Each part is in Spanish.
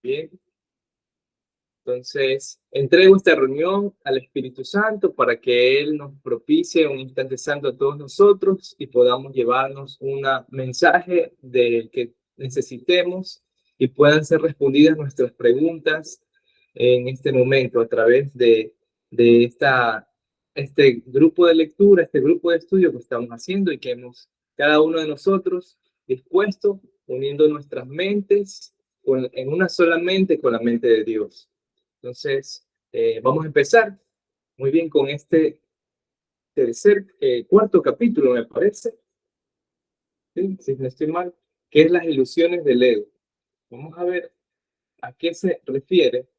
Bien, entonces entrego esta reunión al Espíritu Santo para que Él nos propicie un instante santo a todos nosotros y podamos llevarnos un mensaje del que necesitemos y puedan ser respondidas nuestras preguntas en este momento a través de este grupo de lectura, este grupo de estudio que estamos haciendo y que hemos cada uno de nosotros dispuesto, uniendo nuestras mentes en una sola mente con la mente de Dios. Entonces, vamos a empezar muy bien con este cuarto capítulo, me parece, ¿sí? Si no estoy mal, que es las ilusiones del ego. Vamos a ver a qué se refiere.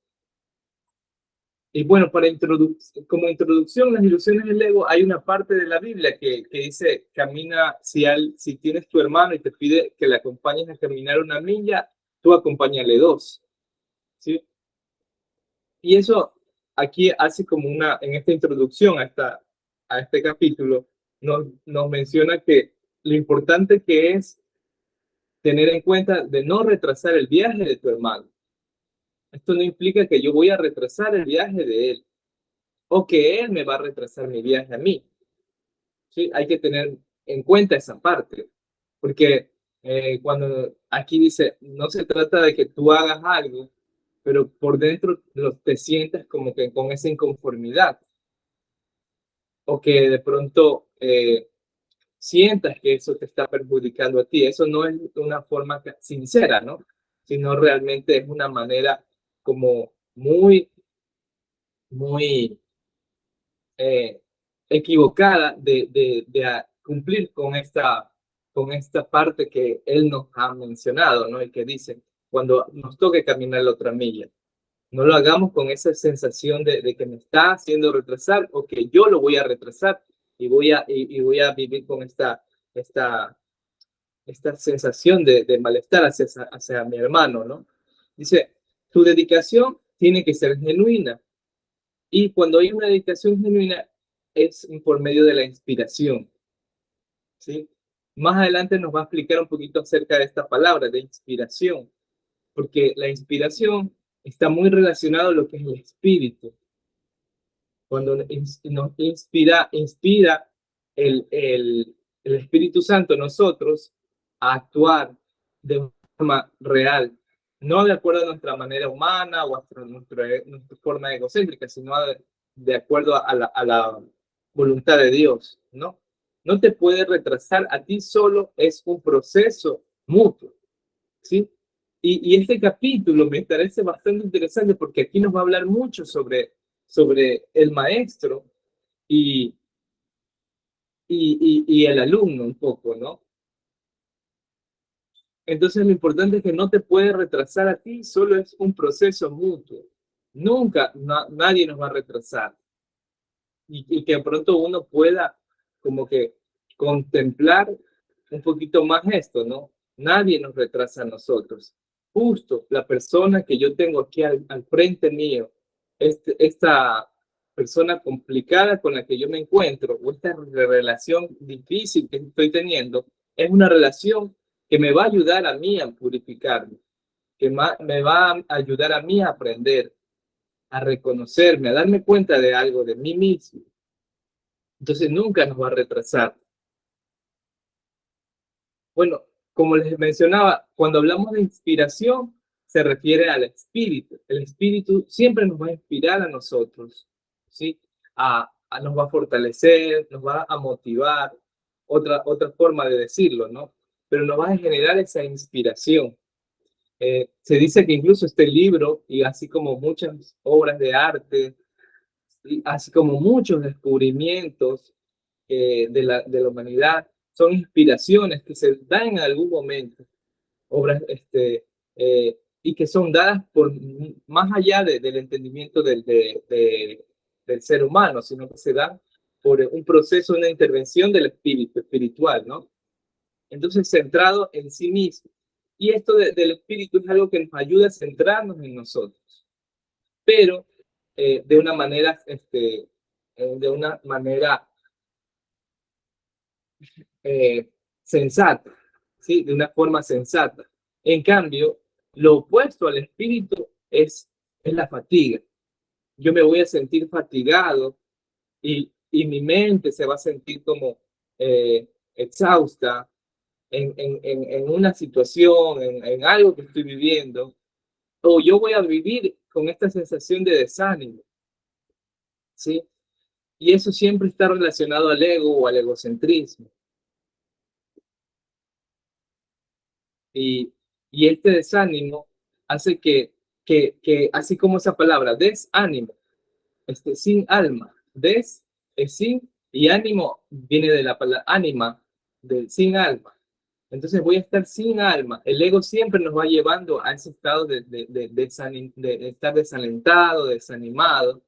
Y bueno, como introducción, las ilusiones del ego, hay una parte de la Biblia que dice, camina, si tienes tu hermano y te pide que le acompañes a caminar una milla, tú acompáñale dos, ¿sí? Y eso aquí hace como en esta introducción a este capítulo, nos menciona que lo importante que es tener en cuenta de no retrasar el viaje de tu hermano. Esto no implica que yo voy a retrasar el viaje de él o que él me va a retrasar mi viaje a mí. ¿Sí? Hay que tener en cuenta esa parte, porque cuando aquí dice, no se trata de que tú hagas algo, pero por dentro te sientas como que con esa inconformidad o que de pronto sientas que eso te está perjudicando a ti. Eso no es una forma sincera, ¿no? Sino realmente es una manera como muy eh, equivocada de cumplir con esta parte que él nos ha mencionado, ¿no? Y que dice, cuando nos toque caminar la otra milla, no lo hagamos con esa sensación de que me está haciendo retrasar o que yo lo voy a retrasar y voy a vivir con esta, esta sensación de malestar hacia mi hermano, ¿no? Dice, tu dedicación tiene que ser genuina y cuando hay una dedicación genuina es por medio de la inspiración, ¿sí? Más adelante nos va a explicar un poquito acerca de esta palabra de inspiración, porque la inspiración está muy relacionado a lo que es el espíritu. Cuando nos inspira el Espíritu Santo en nosotros a actuar de forma real, no de acuerdo a nuestra manera humana o a nuestra forma egocéntrica, sino de acuerdo a la voluntad de Dios, ¿no? No te puede retrasar a ti solo, es un proceso mutuo, ¿sí? Y este capítulo me parece bastante interesante porque aquí nos va a hablar mucho sobre el maestro y, y el alumno un poco, ¿no? Entonces lo importante es que no te puede retrasar a ti, solo es un proceso mutuo. Nunca nadie nos va a retrasar. Y que de pronto uno pueda como que contemplar un poquito más esto, ¿no? Nadie nos retrasa a nosotros. Justo la persona que yo tengo aquí al frente mío, esta persona complicada con la que yo me encuentro, o esta relación difícil que estoy teniendo, es una relación que me va a ayudar a mí a purificarme, que me va a ayudar a mí a aprender, a reconocerme, a darme cuenta de algo de mí mismo. Entonces nunca nos va a retrasar. Bueno, como les mencionaba, cuando hablamos de inspiración, se refiere al espíritu. El espíritu siempre nos va a inspirar a nosotros, ¿sí? Nos va a fortalecer, nos va a motivar, otra forma de decirlo, ¿no? Pero nos va a generar esa inspiración. Se dice que incluso este libro, y así como muchas obras de arte, y así como muchos descubrimientos de la humanidad, son inspiraciones que se dan en algún momento, obras y que son dadas por más allá del entendimiento del ser humano, sino que se dan por un proceso, una intervención del espíritu espiritual, ¿no? Entonces, centrado en sí mismo. Y esto del espíritu es algo que nos ayuda a centrarnos en nosotros, pero de una manera sensata, ¿sí? De una forma sensata. En cambio, Lo opuesto al espíritu es la fatiga. Yo me voy a sentir fatigado y mi mente se va a sentir como exhausta en una situación, en algo que estoy viviendo, o yo voy a vivir con esta sensación de desánimo, ¿sí? Y eso siempre está relacionado al ego o al egocentrismo. Y, y este desánimo hace que, así como esa palabra, desánimo, sin alma, des es sin, y ánimo viene de la palabra ánima, del sin alma. Entonces voy a estar sin alma. El ego siempre nos va llevando a ese estado de estar desalentado, desanimado,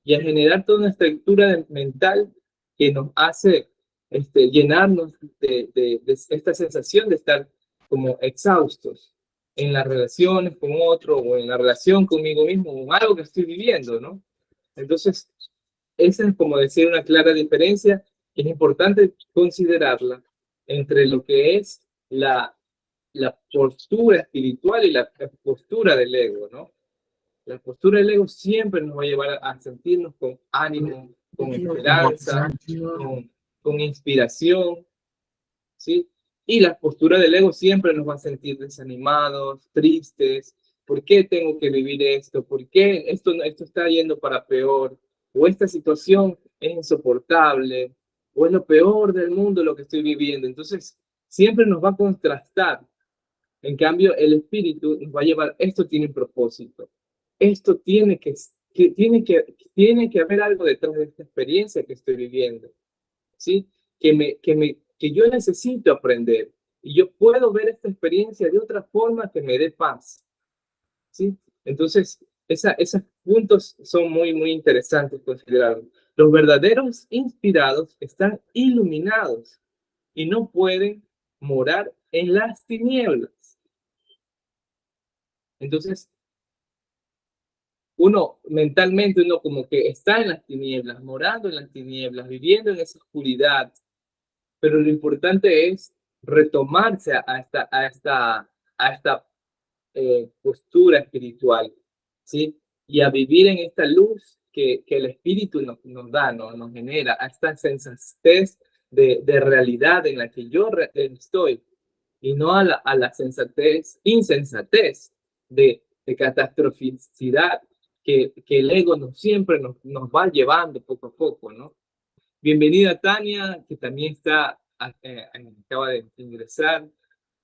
y a generar toda una estructura mental que nos hace llenarnos de esta sensación de estar como exhaustos en las relaciones con otro o en la relación conmigo mismo o en algo que estoy viviendo, ¿no? Entonces, esa es como decir una clara diferencia que es importante considerarla entre lo que es la postura espiritual y la postura del ego, ¿no? La postura del ego siempre nos va a llevar a sentirnos con ánimo, con esperanza, con inspiración, ¿sí? Y la postura del ego siempre nos va a sentir desanimados, tristes. ¿Por qué tengo que vivir esto? ¿Por qué esto está yendo para peor? ¿O esta situación es insoportable? ¿O es lo peor del mundo lo que estoy viviendo? Entonces, siempre nos va a contrastar. En cambio, el espíritu nos va a llevar, esto tiene un propósito. Esto tiene que haber algo detrás de esta experiencia que estoy viviendo, ¿sí? Que yo necesito aprender y yo puedo ver esta experiencia de otra forma que me dé paz, ¿sí? Entonces, esos puntos son muy, muy interesantes considerar. Los verdaderos inspirados están iluminados y no pueden morar en las tinieblas. Entonces, uno mentalmente, uno como que está en las tinieblas, morando en las tinieblas, viviendo en esa oscuridad, pero lo importante es retomarse a esta postura espiritual, ¿sí? Y a vivir en esta luz que el Espíritu nos da, nos genera, a esta sensatez de realidad en la que yo estoy, y no a la insensatez de catastroficidad que el ego siempre nos va llevando poco a poco, ¿no? Bienvenida Tania, que también acaba de ingresar.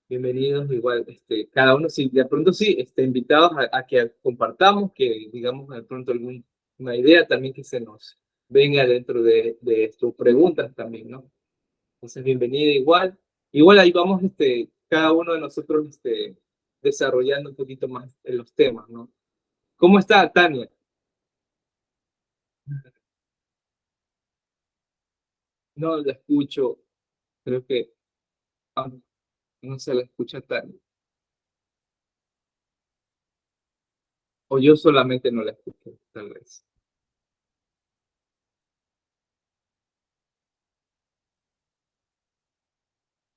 Bienvenidos, igual, cada uno, si de pronto sí, invitados a que compartamos, que digamos de pronto alguna idea también que se nos venga dentro de tus preguntas también, ¿no? Entonces, bienvenida igual. Igual ahí vamos, cada uno de nosotros, desarrollando un poquito más en los temas, ¿no? ¿Cómo está Tania? No la escucho, creo que ah, no se la escucha Tania. O yo solamente no la escucho, tal vez.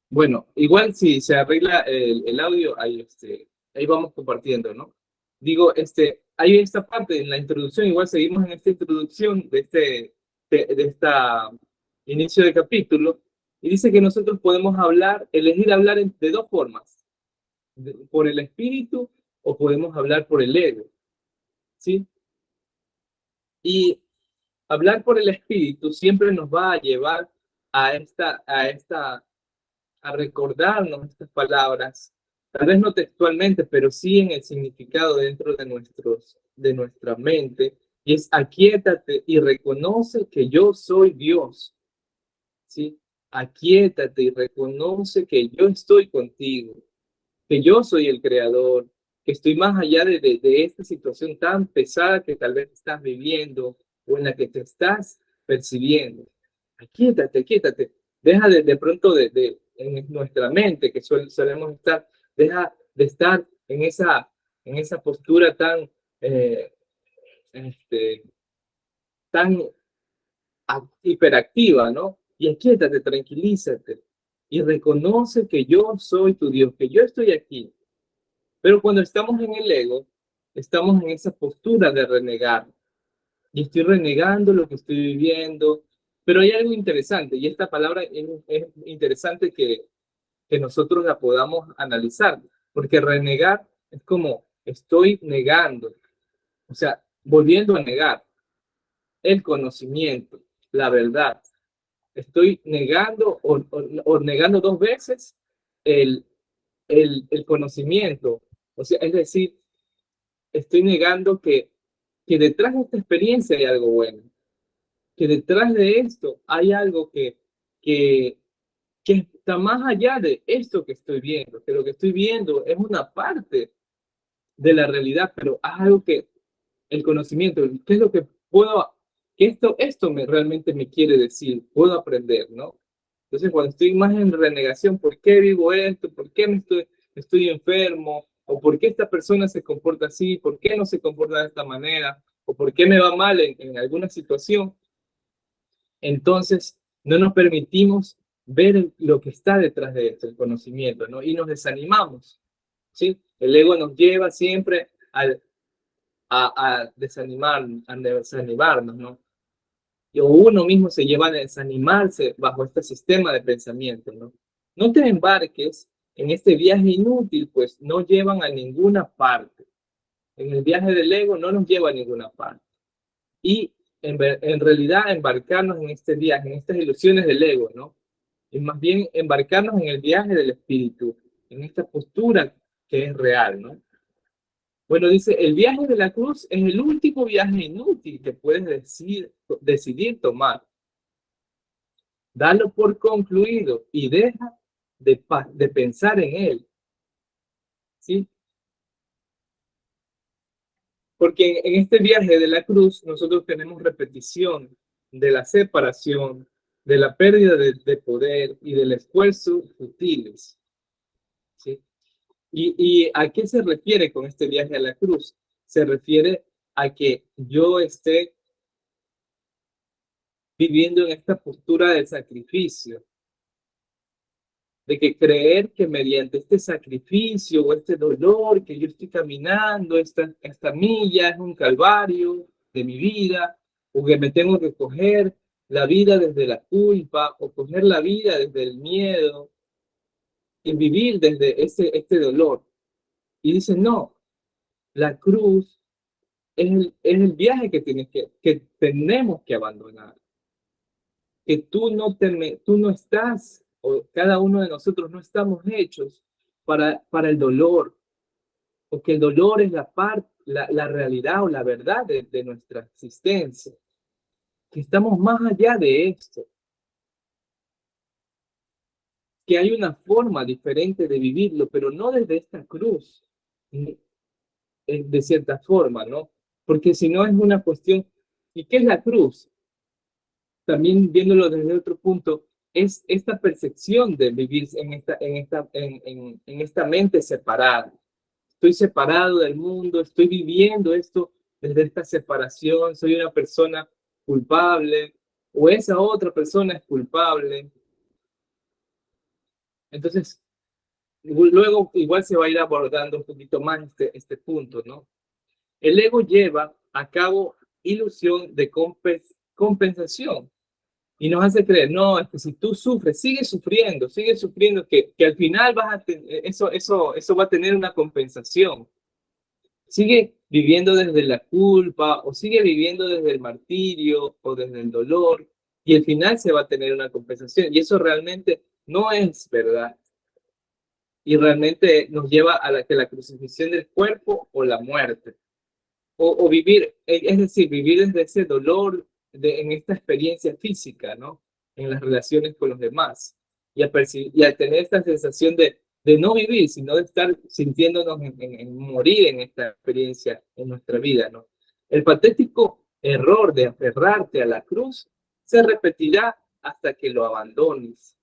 Bueno, igual si se arregla el audio, ahí vamos compartiendo, ¿no? Digo, hay esta parte en la introducción, igual seguimos en esta introducción de esta inicio de capítulo, y dice que nosotros podemos elegir hablar de dos formas, por el espíritu o podemos hablar por el ego, ¿sí? Y hablar por el espíritu siempre nos va a llevar a recordarnos estas palabras, tal vez no textualmente, pero sí en el significado dentro de nuestra mente, y es aquíétate y reconoce que yo soy Dios, ¿sí? Aquíétate y reconoce que yo estoy contigo, que yo soy el creador, que estoy más allá de esta situación tan pesada que tal vez estás viviendo o en la que te estás percibiendo. Aquíétate, aquíétate. Deja de pronto en nuestra mente, que solemos estar, deja de estar en esa postura eh, este, tan hiperactiva, ¿no? Y aquíétate, tranquilízate y reconoce que yo soy tu Dios, que yo estoy aquí, Pero cuando estamos en el ego, estamos en esa postura de renegar. Y estoy renegando lo que estoy viviendo. Pero hay algo interesante, y esta palabra es interesante que nosotros la podamos analizar, porque renegar es como estoy negando, o sea, volviendo a negar el conocimiento, la verdad. Estoy negando o negando dos veces el, el conocimiento. O sea, es decir, estoy negando que detrás de esta experiencia hay algo bueno, que detrás de esto hay algo que, que está más allá de esto que estoy viendo, que lo que estoy viendo es una parte de la realidad, pero es algo que el conocimiento, qué es lo que puedo, que esto realmente me quiere decir, puedo aprender, ¿no? Entonces, cuando estoy más en renegación, ¿por qué vivo esto? ¿Por qué estoy enfermo? ¿O por qué esta persona se comporta así? ¿Por qué no se comporta de esta manera? ¿O por qué me va mal en alguna situación? Entonces, no nos permitimos ver lo que está detrás de esto, el conocimiento, ¿no? Y nos desanimamos, ¿sí? El ego nos lleva siempre a desanimarnos, ¿no? Y uno mismo se lleva a desanimarse bajo este sistema de pensamiento, ¿no? No te embarques en este viaje inútil, pues no llevan a ninguna parte. En el viaje del ego no nos lleva a ninguna parte. Y en realidad embarcarnos en este viaje, en estas ilusiones del ego, ¿no? Y más bien embarcarnos en el viaje del espíritu, en esta postura que es real, ¿no? Bueno, dice, el viaje de la cruz es el último viaje inútil que puedes decidir tomar. Dalo por concluido y deja de pensar en él, ¿sí? Porque en este viaje de la cruz nosotros tenemos repetición de la separación, de la pérdida de poder y del esfuerzo futiles, ¿sí? ¿Y a qué se refiere con este viaje a la cruz? Se refiere a que yo esté viviendo en esta postura de sacrificio, de que creer que mediante este sacrificio o este dolor que yo estoy caminando, esta milla es un calvario de mi vida, o que me tengo que coger la vida desde la culpa o coger la vida desde el miedo y vivir desde este dolor. Y dice, no, la cruz es el viaje que tenemos que abandonar, que tú no estás, o cada uno de nosotros no estamos hechos para el dolor, porque el dolor es la realidad o la verdad de nuestra existencia, que estamos más allá de esto, que hay una forma diferente de vivirlo, pero no desde esta cruz, de cierta forma, ¿no? Porque si no es una cuestión, ¿y qué es la cruz? También viéndolo desde otro punto, es esta percepción de vivir en esta mente separada. Estoy separado del mundo, estoy viviendo esto desde esta separación, soy una persona culpable o esa otra persona es culpable. Entonces, luego igual se va a ir abordando un poquito más este punto, ¿no? El ego lleva a cabo ilusión de compensación y nos hace creer, no, es que si tú sufres, sigue sufriendo, que al final eso va a tener una compensación. Sigue viviendo desde la culpa o sigue viviendo desde el martirio o desde el dolor y al final se va a tener una compensación y eso realmente no es verdad y realmente nos lleva a que la crucifixión del cuerpo o la muerte o vivir, es decir, vivir desde ese dolor en esta experiencia física, ¿no? En las relaciones con los demás y a tener esta sensación de no vivir, sino de estar sintiéndonos en morir en esta experiencia en nuestra vida, ¿no? El patético error de aferrarte a la cruz se repetirá hasta que lo abandones,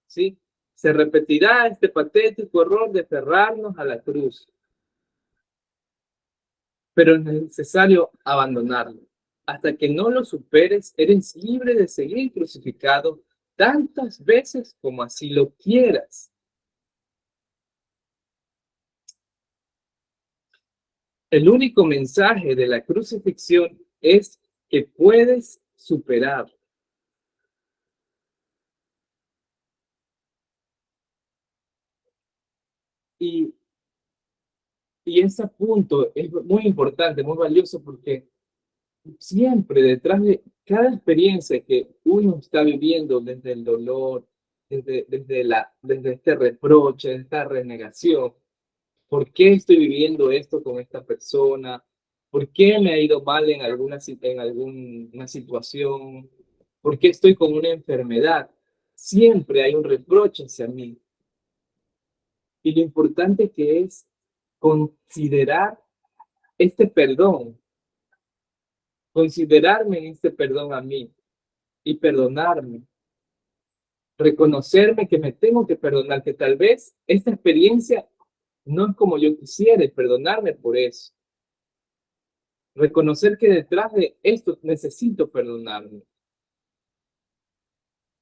¿sí? Se repetirá este patético error de aferrarnos a la cruz, pero es necesario abandonarlo. Hasta que no lo superes, eres libre de seguir crucificado tantas veces como así lo quieras. El único mensaje de la crucifixión es que puedes superar. Y, y ese punto es muy importante, muy valioso, porque siempre detrás de cada experiencia que uno está viviendo, desde el dolor, desde este reproche, esta renegación, ¿por qué estoy viviendo esto con esta persona? ¿Por qué me ha ido mal en alguna situación? ¿Por qué estoy con una enfermedad? Siempre hay un reproche hacia mí. Y lo importante que es considerar este perdón, considerarme en este perdón a mí y perdonarme, reconocerme que me tengo que perdonar, que tal vez esta experiencia no es como yo quisiera y perdonarme por eso. Reconocer que detrás de esto necesito perdonarme,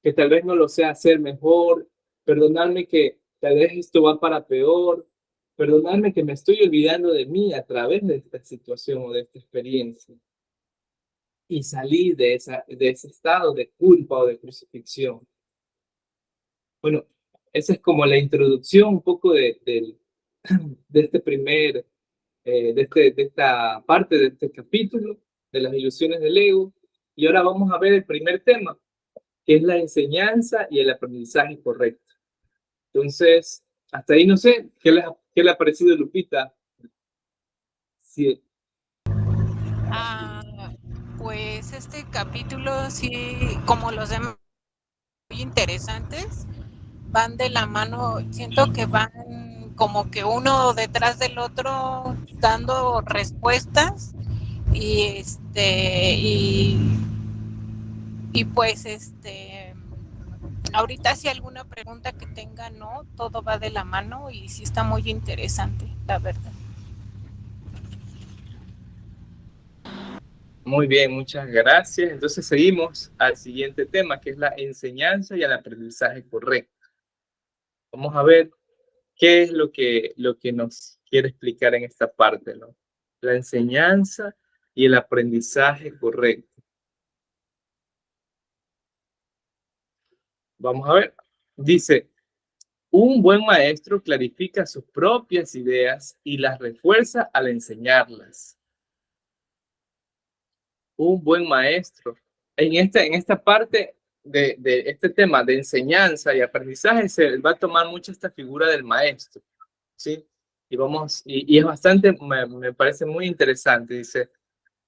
que tal vez no lo sé hacer mejor, perdonarme que tal vez esto va para peor, perdonarme que me estoy olvidando de mí a través de esta situación o de esta experiencia y salir de ese estado de culpa o de crucifixión. Bueno, esa es como la introducción un poco de este primer, de esta parte de este capítulo de las ilusiones del ego. Y ahora vamos a ver el primer tema, que es la enseñanza y el aprendizaje correcto. Entonces, hasta ahí no sé, ¿qué le ha parecido, Lupita? Sí. Ah, pues este capítulo sí, como los demás, muy interesantes, van de la mano, siento que van como que uno detrás del otro dando respuestas y y pues ahorita si alguna pregunta que tenga, no, todo va de la mano y sí está muy interesante, la verdad. Muy bien, muchas gracias. Entonces seguimos al siguiente tema, que es la enseñanza y el aprendizaje correcto. Vamos a ver qué es lo que nos quiere explicar en esta parte, ¿no? La enseñanza y el aprendizaje correcto. Vamos a ver. Dice, un buen maestro clarifica sus propias ideas y las refuerza al enseñarlas. Un buen maestro. En esta parte de este tema de enseñanza y aprendizaje se va a tomar mucho esta figura del maestro, ¿sí? Y es bastante, me parece muy interesante. Dice,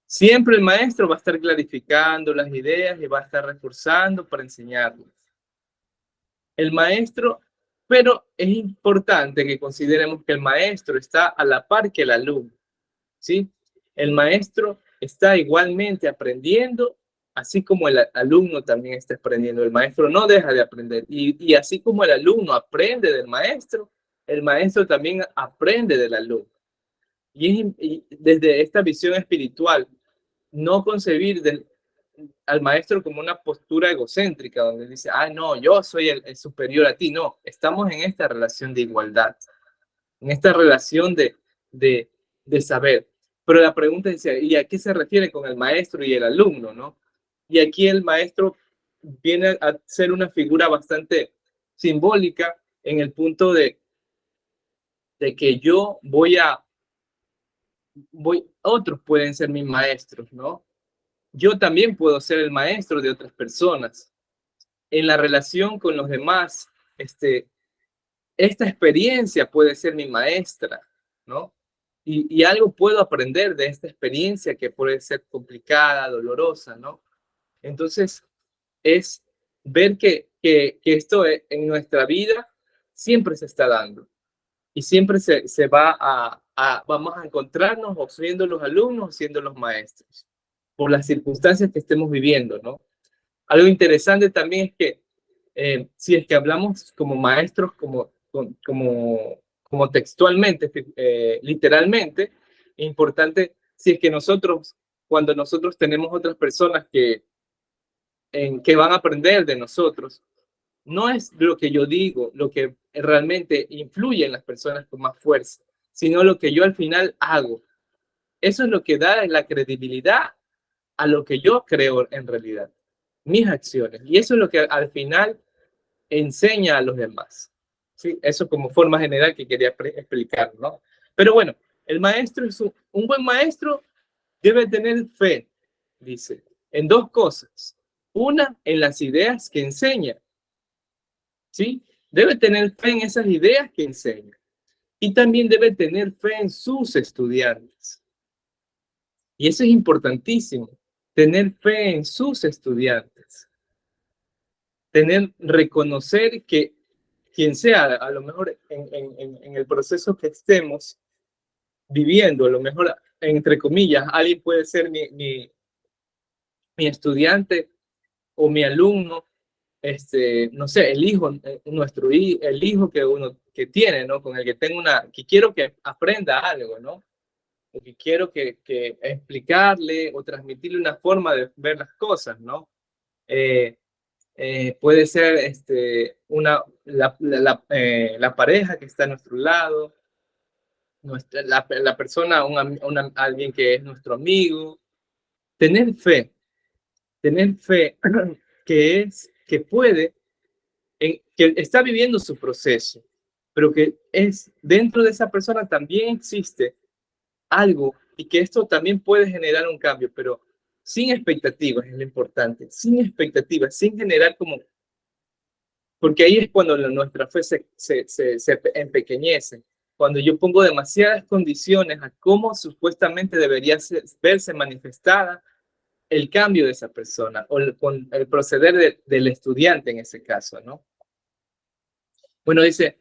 siempre el maestro va a estar clarificando las ideas y va a estar reforzando para enseñarlas. El maestro, pero es importante que consideremos que el maestro está a la par que el alumno, ¿sí? El maestro está igualmente aprendiendo, así como el alumno también está aprendiendo. El maestro no deja de aprender. Y así como el alumno aprende del maestro, el maestro también aprende del alumno. Y desde esta visión espiritual, no concebir al maestro como una postura egocéntrica, donde dice, ah, no, yo soy el superior a ti. No, estamos en esta relación de igualdad, en esta relación de, de saber. Pero la pregunta es, ¿y a qué se refiere con el maestro y el alumno, no? Y aquí el maestro viene a ser una figura bastante simbólica en el punto de que yo otros pueden ser mis maestros, ¿no? Yo también puedo ser el maestro de otras personas. En la relación con los demás, esta experiencia puede ser mi maestra, ¿no? Y algo puedo aprender de esta experiencia que puede ser complicada, dolorosa, ¿no? Entonces, es ver que esto en nuestra vida siempre se está dando y siempre se va vamos a encontrarnos o siendo los alumnos o siendo los maestros, por las circunstancias que estemos viviendo, ¿no? Algo interesante también es que si es que hablamos como maestros, como textualmente, literalmente, es importante si es que nosotros, cuando nosotros tenemos otras personas que van a aprender de nosotros, no es lo que yo digo, lo que realmente influye en las personas con más fuerza, sino lo que yo al final hago. Eso es lo que da la credibilidad a lo que yo creo en realidad, mis acciones. Y eso es lo que al final enseña a los demás. ¿Sí? Eso como forma general que quería explicar, ¿no? Pero bueno, el maestro es un buen maestro debe tener fe, dice, en dos cosas. Una, en las ideas que enseña, ¿sí? Debe tener fe en esas ideas que enseña. Y también debe tener fe en sus estudiantes. Y eso es importantísimo, tener fe en sus estudiantes. Reconocer que quien sea, a lo mejor en el proceso que estemos viviendo, a lo mejor, entre comillas, alguien puede ser mi estudiante o mi alumno, no sé, el hijo, el hijo que uno que tiene, ¿no? Con el que tengo que quiero que aprenda algo, ¿no? O que quiero que explicarle o transmitirle una forma de ver las cosas, ¿no? Puede ser la pareja que está a nuestro lado, la persona, alguien que es nuestro amigo. Tener fe que puede, que está viviendo su proceso, pero que es dentro de esa persona también existe algo y que esto también puede generar un cambio, pero sin expectativas es lo importante, sin expectativas, sin generar como, porque ahí es cuando nuestra fe se empequeñece, cuando yo pongo demasiadas condiciones a cómo supuestamente debería verse manifestada el cambio de esa persona o con el proceder del estudiante en ese caso, ¿no? Bueno, dice,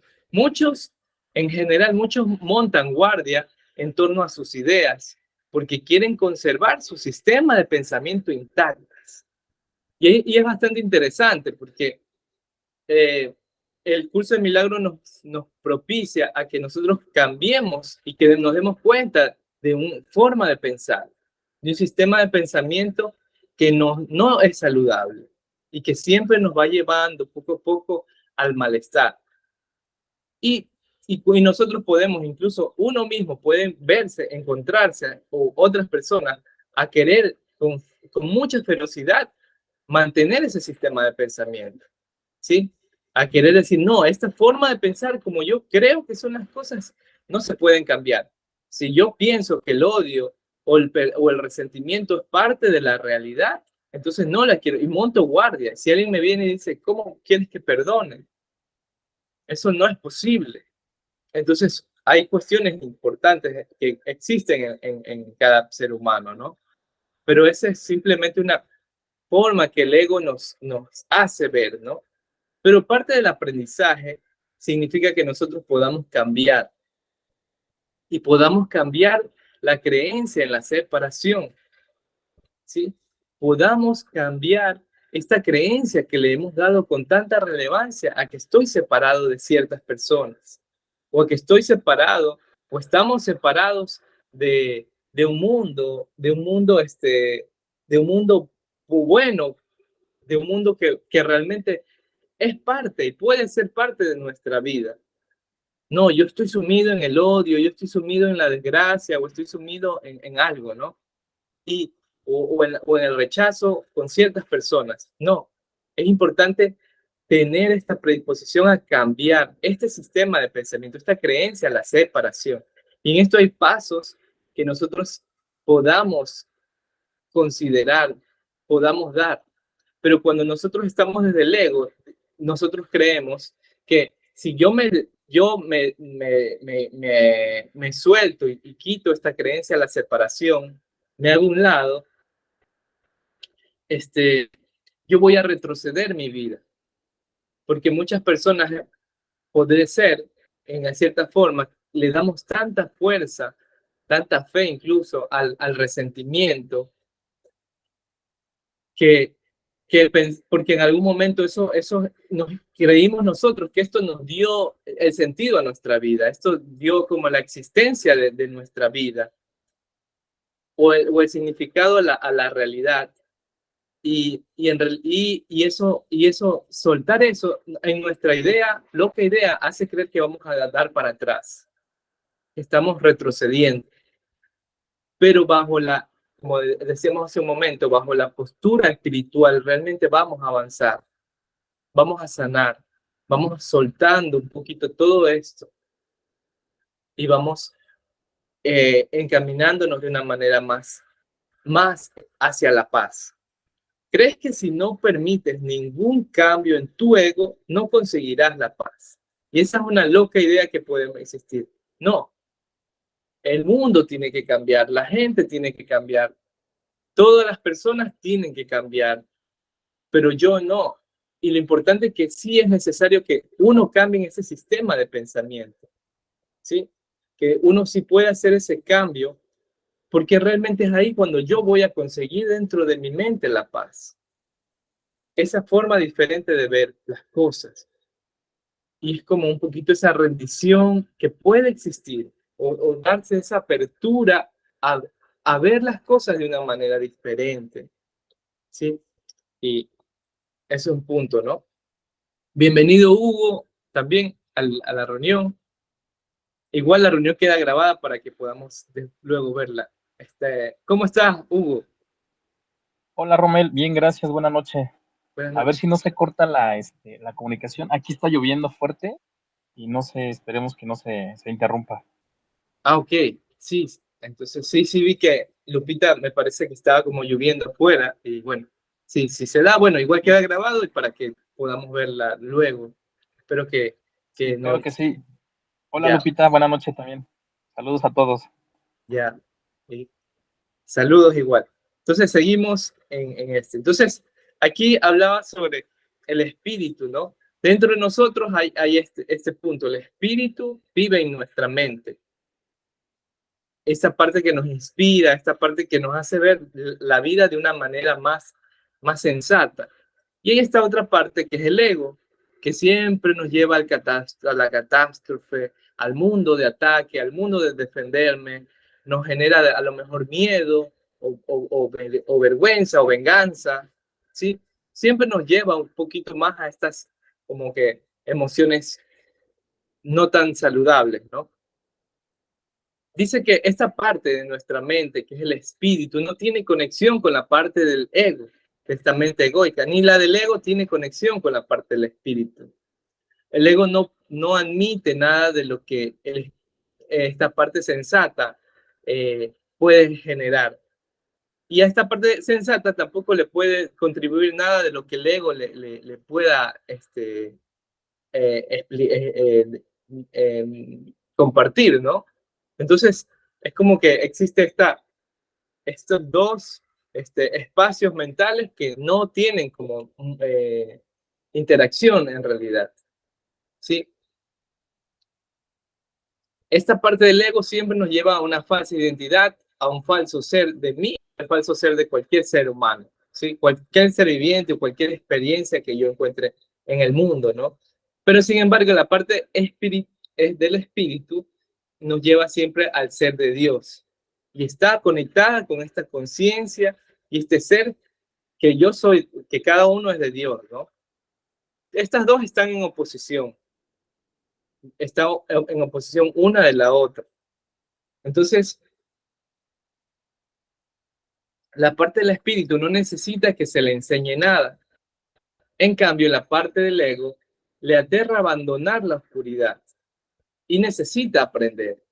en general, muchos montan guardia en torno a sus ideas porque quieren conservar su sistema de pensamiento intacto. Y es bastante interesante porque el curso de milagro nos propicia a que nosotros cambiemos y que nos demos cuenta de una forma de pensar, de un sistema de pensamiento que no es saludable y que siempre nos va llevando poco a poco al malestar. Y nosotros podemos, incluso uno mismo puede verse, encontrarse, o otras personas, a querer con mucha ferocidad mantener ese sistema de pensamiento, ¿sí? A querer decir, no, esta forma de pensar como yo creo que son las cosas, no se pueden cambiar. Si yo pienso que el odio o el resentimiento es parte de la realidad, entonces no la quiero y monto guardia. Si alguien me viene y dice, ¿cómo quieres que perdone? Eso no es posible. Entonces, hay cuestiones importantes que existen en cada ser humano, ¿no? Pero esa es simplemente una forma que el ego nos hace ver, ¿no? Pero parte del aprendizaje significa que nosotros podamos cambiar y podamos cambiar la creencia en la separación, ¿sí? Podamos cambiar esta creencia que le hemos dado con tanta relevancia a que estoy separado de ciertas personas, o a que estoy separado, o estamos separados de un mundo, de un mundo bueno, de un mundo que realmente es parte y puede ser parte de nuestra vida. No, yo estoy sumido en el odio, yo estoy sumido en la desgracia o estoy sumido en algo, ¿no? Y, o en el rechazo con ciertas personas. No, es importante tener esta predisposición a cambiar este sistema de pensamiento, esta creencia a la separación. Y en esto hay pasos que nosotros podamos considerar, podamos dar. Pero cuando nosotros estamos desde el ego, nosotros creemos que si me suelto y quito esta creencia a la separación, me hago un lado, yo voy a retroceder mi vida. Porque muchas personas, puede ser, en cierta forma, le damos tanta fuerza, tanta fe incluso al resentimiento, que porque en algún momento eso nos creímos nosotros que esto nos dio el sentido a nuestra vida, esto dio como la existencia de nuestra vida o el significado a la realidad. Y eso, soltar eso en nuestra idea, loca idea, hace creer que vamos a dar para atrás, estamos retrocediendo. pero bajo la, como decíamos hace un momento, bajo la postura espiritual, realmente vamos a avanzar, vamos a sanar, vamos soltando un poquito todo esto y vamos encaminándonos de una manera más hacia la paz. ¿Crees que si no permites ningún cambio en tu ego, no conseguirás la paz? Y esa es una loca idea que puede existir. No, el mundo tiene que cambiar, la gente tiene que cambiar, todas las personas tienen que cambiar, pero yo no. Y lo importante es que sí es necesario que uno cambie en ese sistema de pensamiento, ¿sí? Que uno sí pueda hacer ese cambio, porque realmente es ahí cuando yo voy a conseguir dentro de mi mente la paz. Esa forma diferente de ver las cosas. Y es como un poquito esa rendición que puede existir o darse esa apertura a ver las cosas de una manera diferente, ¿sí? Y ese es un punto, ¿no? Bienvenido, Hugo, también a la reunión. Igual la reunión queda grabada para que podamos luego verla. ¿Cómo estás, Hugo? Hola Romel, bien, gracias, buena noche. Buenas A ver noches. si no se corta la comunicación. Aquí está lloviendo fuerte y no sé, esperemos que no se interrumpa. Ah, ok, sí. Entonces sí vi que Lupita me parece que estaba como lloviendo afuera y bueno, sí, si se da, bueno, igual queda grabado y para que podamos verla luego. Espero Sí, que claro no, que sí. Hola ya, Lupita, buena noche también. Saludos a todos. ya. Y saludos igual. Entonces seguimos en este. Entonces, aquí hablaba sobre el espíritu, ¿no? Dentro de nosotros hay este punto, el espíritu vive en nuestra mente. Esta parte que nos inspira, esta parte que nos hace ver la vida de una manera más sensata. Y hay esta otra parte que es el ego, que siempre nos lleva a la catástrofe, al mundo de ataque, al mundo de defenderme, nos genera a lo mejor miedo o vergüenza o venganza, ¿sí? Siempre nos lleva un poquito más a estas como que emociones no tan saludables, ¿no? Dice que esta parte de nuestra mente, que es el espíritu, no tiene conexión con la parte del ego, de esta mente egoica, ni la del ego tiene conexión con la parte del espíritu. El ego no admite nada de lo que esta parte sensata puede generar. Y a esta parte sensata tampoco le puede contribuir nada de lo que el ego le pueda compartir, ¿no? Entonces, es como que existe estos dos espacios mentales que no tienen como interacción en realidad, ¿sí? Esta parte del ego siempre nos lleva a una falsa identidad, a un falso ser de mí, al falso ser de cualquier ser humano, ¿sí? Cualquier ser viviente o cualquier experiencia que yo encuentre en el mundo, ¿no? Pero sin embargo, la parte del espíritu nos lleva siempre al ser de Dios y está conectada con esta conciencia y este ser que yo soy, que cada uno es de Dios, ¿no? Estas dos están en oposición, están en oposición una de la otra. Entonces, la parte del espíritu no necesita que se le enseñe nada. En cambio, la parte del ego le aterra abandonar la oscuridad y necesita aprender.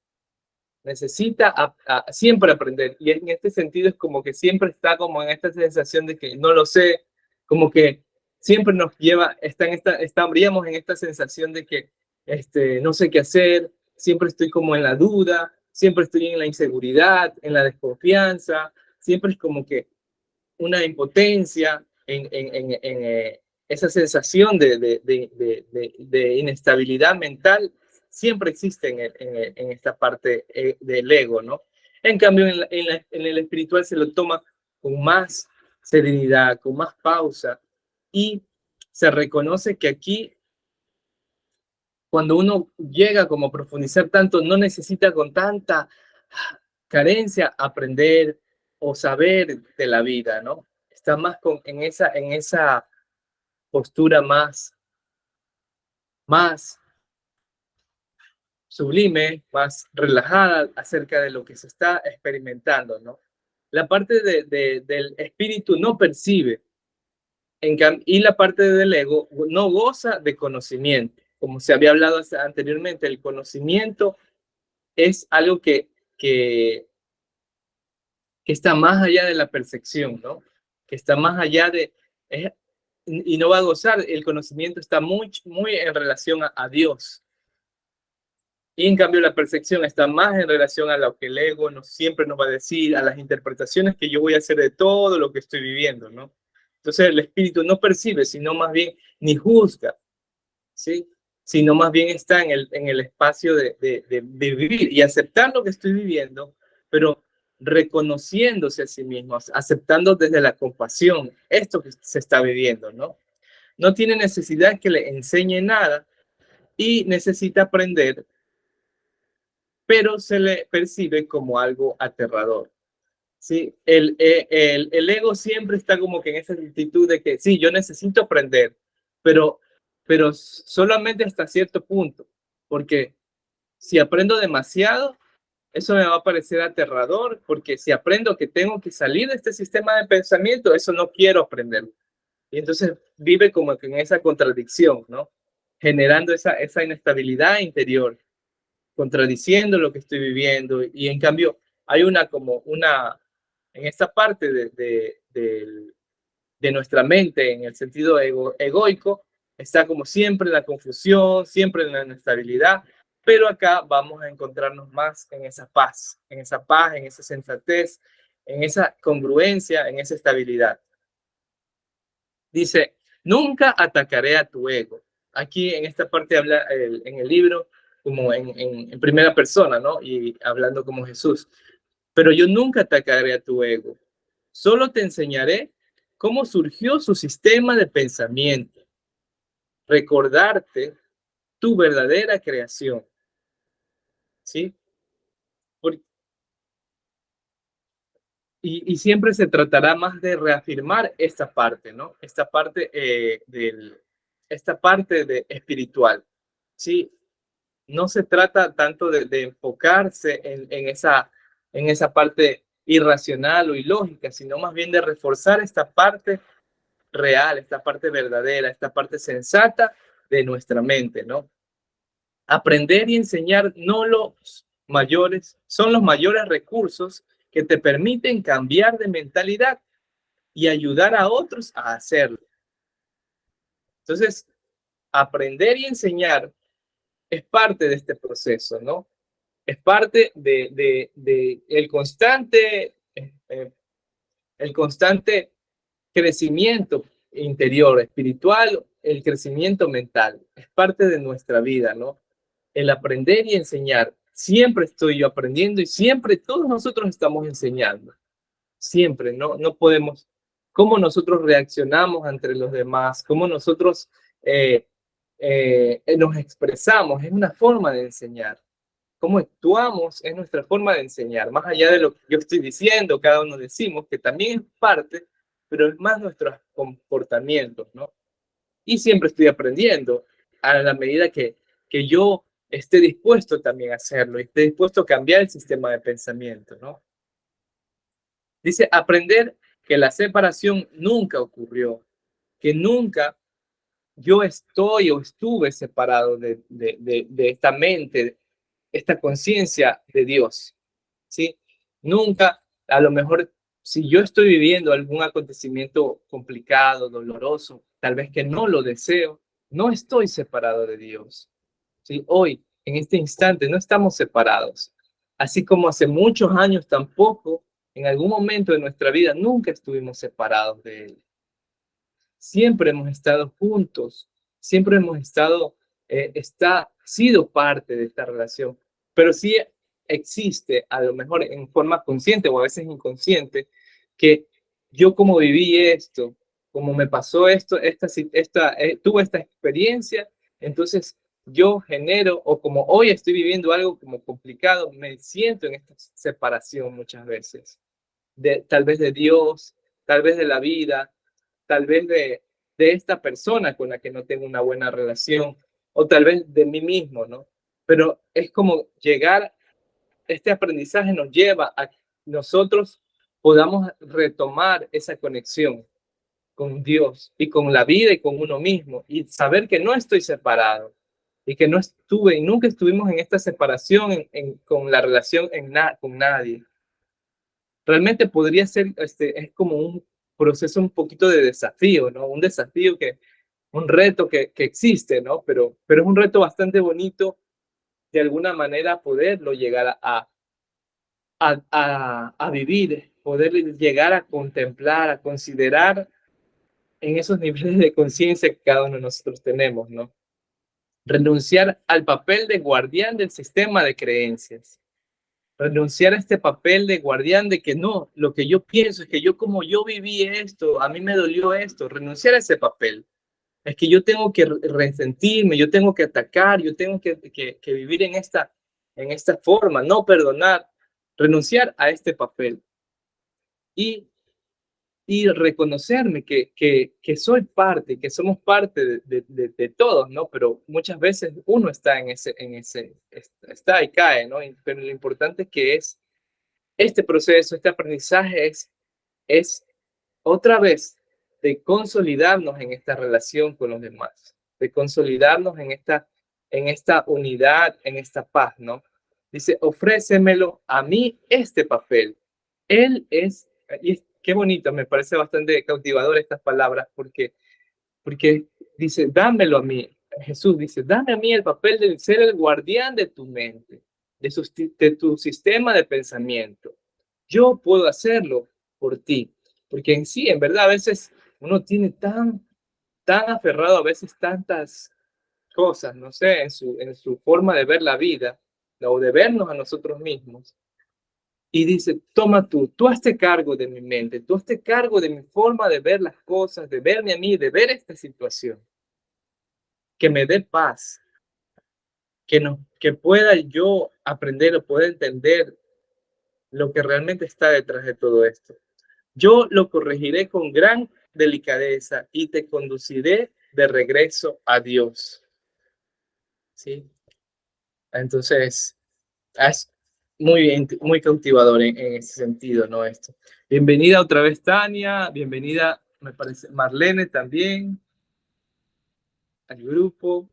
Necesita siempre aprender. Y en este sentido es como que siempre está como en esta sensación de que no lo sé, como que siempre nos lleva, estaríamos en esta sensación de que no sé qué hacer, siempre estoy como en la duda, siempre estoy en la inseguridad, en la desconfianza, siempre es como que una impotencia, esa sensación de inestabilidad mental siempre existe en esta parte del ego, ¿no? En cambio, en el espiritual se lo toma con más serenidad, con más pausa y se reconoce que aquí, cuando uno llega como a profundizar tanto, no necesita con tanta carencia aprender o saber de la vida, ¿no? Está más en esa postura más sublime, más relajada acerca de lo que se está experimentando, ¿no? La parte del espíritu no percibe, y la parte del ego no goza de conocimiento. Como se había hablado anteriormente, el conocimiento es algo que está más allá de la percepción, ¿no? Que está más allá y no va a gozar. El conocimiento está muy en relación a Dios. Y en cambio la percepción está más en relación a lo que el ego siempre nos va a decir, a las interpretaciones que yo voy a hacer de todo lo que estoy viviendo, ¿no? Entonces el espíritu no percibe, sino más bien ni juzga, ¿sí? Sino más bien está en el espacio de vivir y aceptar lo que estoy viviendo, pero reconociéndose a sí mismo, aceptando desde la compasión esto que se está viviendo, ¿no? No tiene necesidad que le enseñe nada y necesita aprender, pero se le percibe como algo aterrador. ¿Sí? El ego siempre está como que en esa actitud de que sí, yo necesito aprender, pero solamente hasta cierto punto, porque si aprendo demasiado, eso me va a parecer aterrador, porque si aprendo que tengo que salir de este sistema de pensamiento, eso no quiero aprender. Y entonces vive como que en esa contradicción, ¿no? Generando esa inestabilidad interior, contradiciendo lo que estoy viviendo, y en cambio hay en esta parte de nuestra mente, en el sentido egoico, está como siempre en la confusión, siempre en la inestabilidad, pero acá vamos a encontrarnos más en esa paz, en esa sensatez, en esa congruencia, en esa estabilidad. Dice, nunca atacaré a tu ego. Aquí en esta parte habla en el libro como en primera persona, ¿no? Y hablando como Jesús. Pero yo nunca atacaré a tu ego. Solo te enseñaré cómo surgió su sistema de pensamiento. Recordarte tu verdadera creación. ¿Sí? Y siempre se tratará más de reafirmar esta parte, ¿no? Esta parte de espiritual, ¿sí? No se trata tanto de enfocarse en esa parte irracional o ilógica, sino más bien de reforzar esta parte real, esta parte verdadera, esta parte sensata de nuestra mente, ¿no? Aprender y enseñar son los mayores recursos que te permiten cambiar de mentalidad y ayudar a otros a hacerlo. Entonces, aprender y enseñar es parte de este proceso, ¿no? Es parte de el constante crecimiento interior, espiritual, el crecimiento mental. Es parte de nuestra vida, ¿no? El aprender y enseñar. Siempre estoy yo aprendiendo y siempre todos nosotros estamos enseñando. Siempre, no podemos. Cómo nosotros reaccionamos entre los demás, cómo nosotros nos expresamos, es una forma de enseñar. Cómo actuamos es nuestra forma de enseñar, más allá de lo que yo estoy diciendo, cada uno decimos, que también es parte, pero es más nuestros comportamientos, ¿no? Y siempre estoy aprendiendo a la medida que yo esté dispuesto también a hacerlo, y esté dispuesto a cambiar el sistema de pensamiento, ¿no? Dice, aprender que la separación nunca ocurrió, que nunca yo estoy o estuve separado de esta mente, esta conciencia de Dios, ¿sí? Nunca, a lo mejor, si yo estoy viviendo algún acontecimiento complicado, doloroso, tal vez que no lo deseo, no estoy separado de Dios, ¿sí? Hoy, en este instante, no estamos separados. Así como hace muchos años tampoco, en algún momento de nuestra vida, nunca estuvimos separados de Él. Siempre hemos estado juntos, siempre hemos sido parte de esta relación, pero sí existe, a lo mejor en forma consciente o a veces inconsciente, que yo como viví esto, como me pasó esto, tuve esta experiencia, entonces yo genero, o como hoy estoy viviendo algo como complicado, me siento en esta separación muchas veces, tal vez de Dios, tal vez de la vida, tal vez de esta persona con la que no tengo una buena relación, o tal vez de mí mismo, ¿no? pero es como llegar, este aprendizaje nos lleva a que nosotros podamos retomar esa conexión con Dios y con la vida y con uno mismo y saber que no estoy separado y que no estuve y nunca estuvimos en esta separación con la relación con nadie. Realmente podría ser, es como un proceso un poquito de desafío, ¿no? Un desafío un reto que existe, ¿no? Pero es un reto bastante bonito de alguna manera poderlo llegar a vivir, poder llegar a contemplar, a considerar en esos niveles de conciencia que cada uno de nosotros tenemos, ¿no? Renunciar al papel de guardián del sistema de creencias. Renunciar a este papel de guardián de que no, lo que yo pienso es que yo como yo viví esto, a mí me dolió esto, renunciar a ese papel. Es que yo tengo que resentirme, yo tengo que atacar, yo tengo que vivir en esta forma, no perdonar, renunciar a este papel y, y reconocerme que soy parte, que somos parte de todos, ¿no? Pero muchas veces uno está está y cae, ¿no? Pero lo importante es que es este proceso, este aprendizaje es otra vez de consolidarnos en esta relación con los demás, de consolidarnos en esta unidad, en esta paz, ¿no? Dice, ofrécemelo a mí este papel. Él es, y qué bonito, me parece bastante cautivador estas palabras, porque dice, dámelo a mí. Jesús dice, dame a mí el papel de ser el guardián de tu mente, de tu sistema de pensamiento. Yo puedo hacerlo por ti, porque en sí, en verdad, a veces uno tiene tan aferrado a veces tantas cosas, no sé, en su forma de ver la vida o de vernos a nosotros mismos. Y dice, toma tú hazte cargo de mi mente, tú hazte cargo de mi forma de ver las cosas, de verme a mí, de ver esta situación, que me dé paz, que pueda yo aprender o pueda entender lo que realmente está detrás de todo esto. Yo lo corregiré con gran delicadeza y te conduciré de regreso a Dios. ¿Sí? Entonces, es muy cautivador en ese sentido, ¿no? Esto. Bienvenida otra vez, Tania. Bienvenida, me parece, Marlene también al grupo.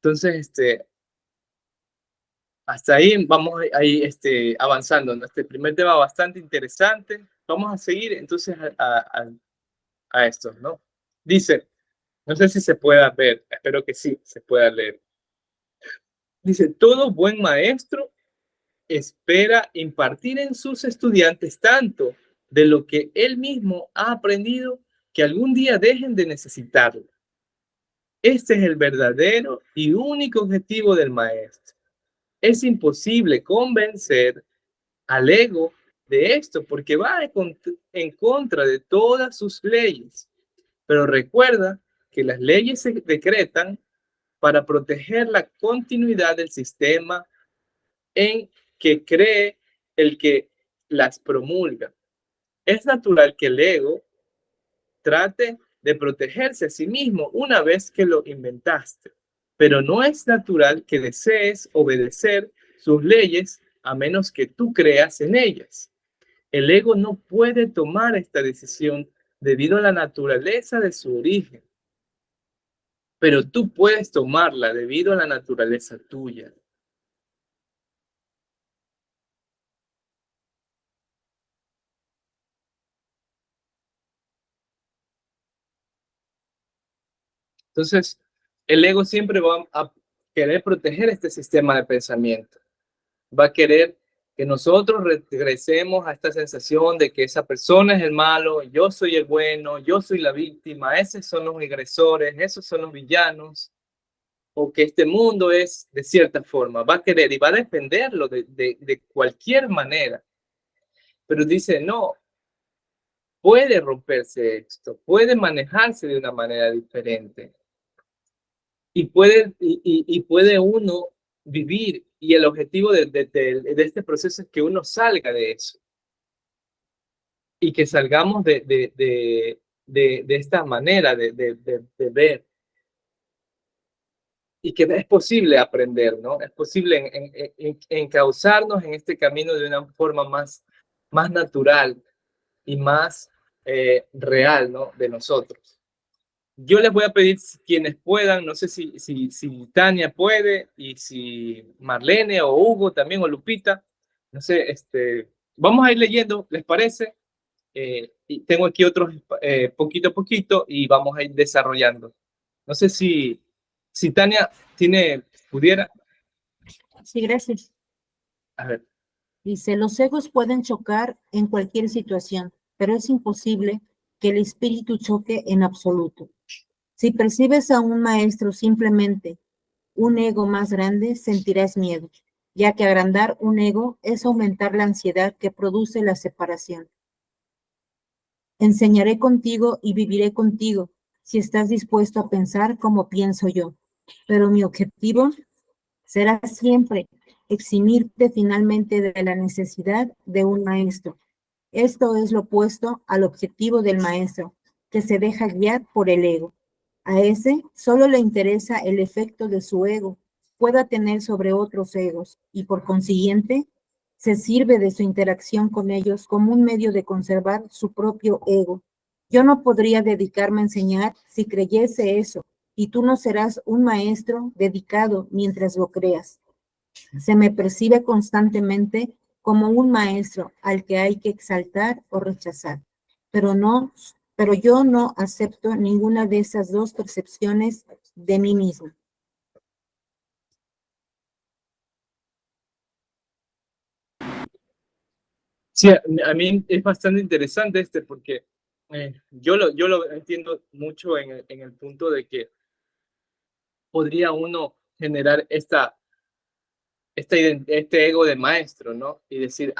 Entonces, hasta ahí vamos ahí, avanzando, ¿no? Este primer tema bastante interesante. Vamos a seguir entonces a esto, ¿no? Dice, no sé si se pueda ver, espero que sí se pueda leer. Dice, todo buen maestro espera impartir en sus estudiantes tanto de lo que él mismo ha aprendido que algún día dejen de necesitarlo. Este es el verdadero y único objetivo del maestro. Es imposible convencer al ego de esto porque va en contra de todas sus leyes. Pero recuerda que las leyes se decretan para proteger la continuidad del sistema en que cree el que las promulga. Es natural que el ego trate de protegerse a sí mismo una vez que lo inventaste, pero no es natural que desees obedecer sus leyes a menos que tú creas en ellas. El ego no puede tomar esta decisión debido a la naturaleza de su origen, pero tú puedes tomarla debido a la naturaleza tuya. Entonces, el ego siempre va a querer proteger este sistema de pensamiento. Va a querer que nosotros regresemos a esta sensación de que esa persona es el malo, yo soy el bueno, yo soy la víctima, esos son los agresores, esos son los villanos, o que este mundo es de cierta forma. Va a querer y va a defenderlo de cualquier manera. Pero dice, no, puede romperse esto, puede manejarse de una manera diferente. Y puede uno vivir, y el objetivo de este proceso es que uno salga de eso y que salgamos de esta manera de ver. y que es posible aprender, ¿no? Es posible encauzarnos en este camino de una forma más natural y más real, ¿no? De nosotros. Yo les voy a pedir, quienes puedan, no sé si Tania puede, y si Marlene o Hugo también, o Lupita, no sé, vamos a ir leyendo, ¿les parece? Y tengo aquí otros poquito a poquito y vamos a ir desarrollando. No sé si Tania pudiera. Sí, gracias. A ver. Dice, los egos pueden chocar en cualquier situación, pero es imposible que el espíritu choque en absoluto. Si percibes a un maestro simplemente un ego más grande, sentirás miedo, ya que agrandar un ego es aumentar la ansiedad que produce la separación. Enseñaré contigo y viviré contigo, si estás dispuesto a pensar como pienso yo. Pero mi objetivo será siempre eximirte finalmente de la necesidad de un maestro. Esto es lo opuesto al objetivo del maestro, que se deja guiar por el ego. A ese solo le interesa el efecto de su ego pueda tener sobre otros egos y por consiguiente se sirve de su interacción con ellos como un medio de conservar su propio ego. Yo no podría dedicarme a enseñar si creyese eso, y tú no serás un maestro dedicado mientras lo creas. Se me percibe constantemente como un maestro al que hay que exaltar o rechazar, pero yo no acepto ninguna de esas dos percepciones de mí mismo. Sí, a mí es bastante interesante porque yo lo entiendo mucho en el punto de que podría uno generar este ego de maestro, ¿no? Y decir,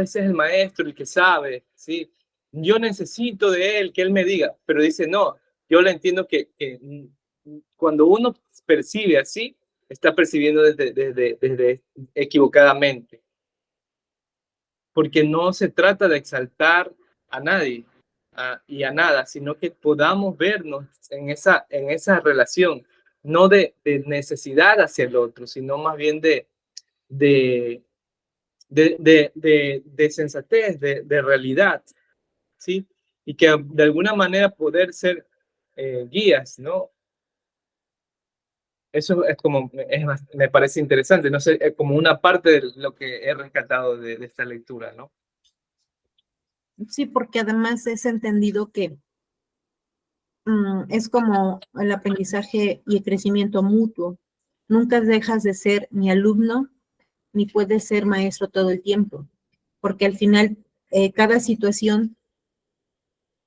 ese es el maestro, el que sabe, ¿sí? Yo necesito de él, que él me diga, pero dice, no, yo le entiendo que cuando uno percibe así, está percibiendo desde equivocadamente, porque no se trata de exaltar a nadie y a nada, sino que podamos vernos en esa relación, no de necesidad hacia el otro, sino más bien de sensatez, de realidad, ¿sí? Y que de alguna manera poder ser guías, ¿no? Eso es me parece interesante, no sé, es como una parte de lo que he rescatado de esta lectura, ¿no? Sí, porque además es entendido que es como el aprendizaje y el crecimiento mutuo. Nunca dejas de ser ni alumno, ni puedes ser maestro todo el tiempo, porque al final cada situación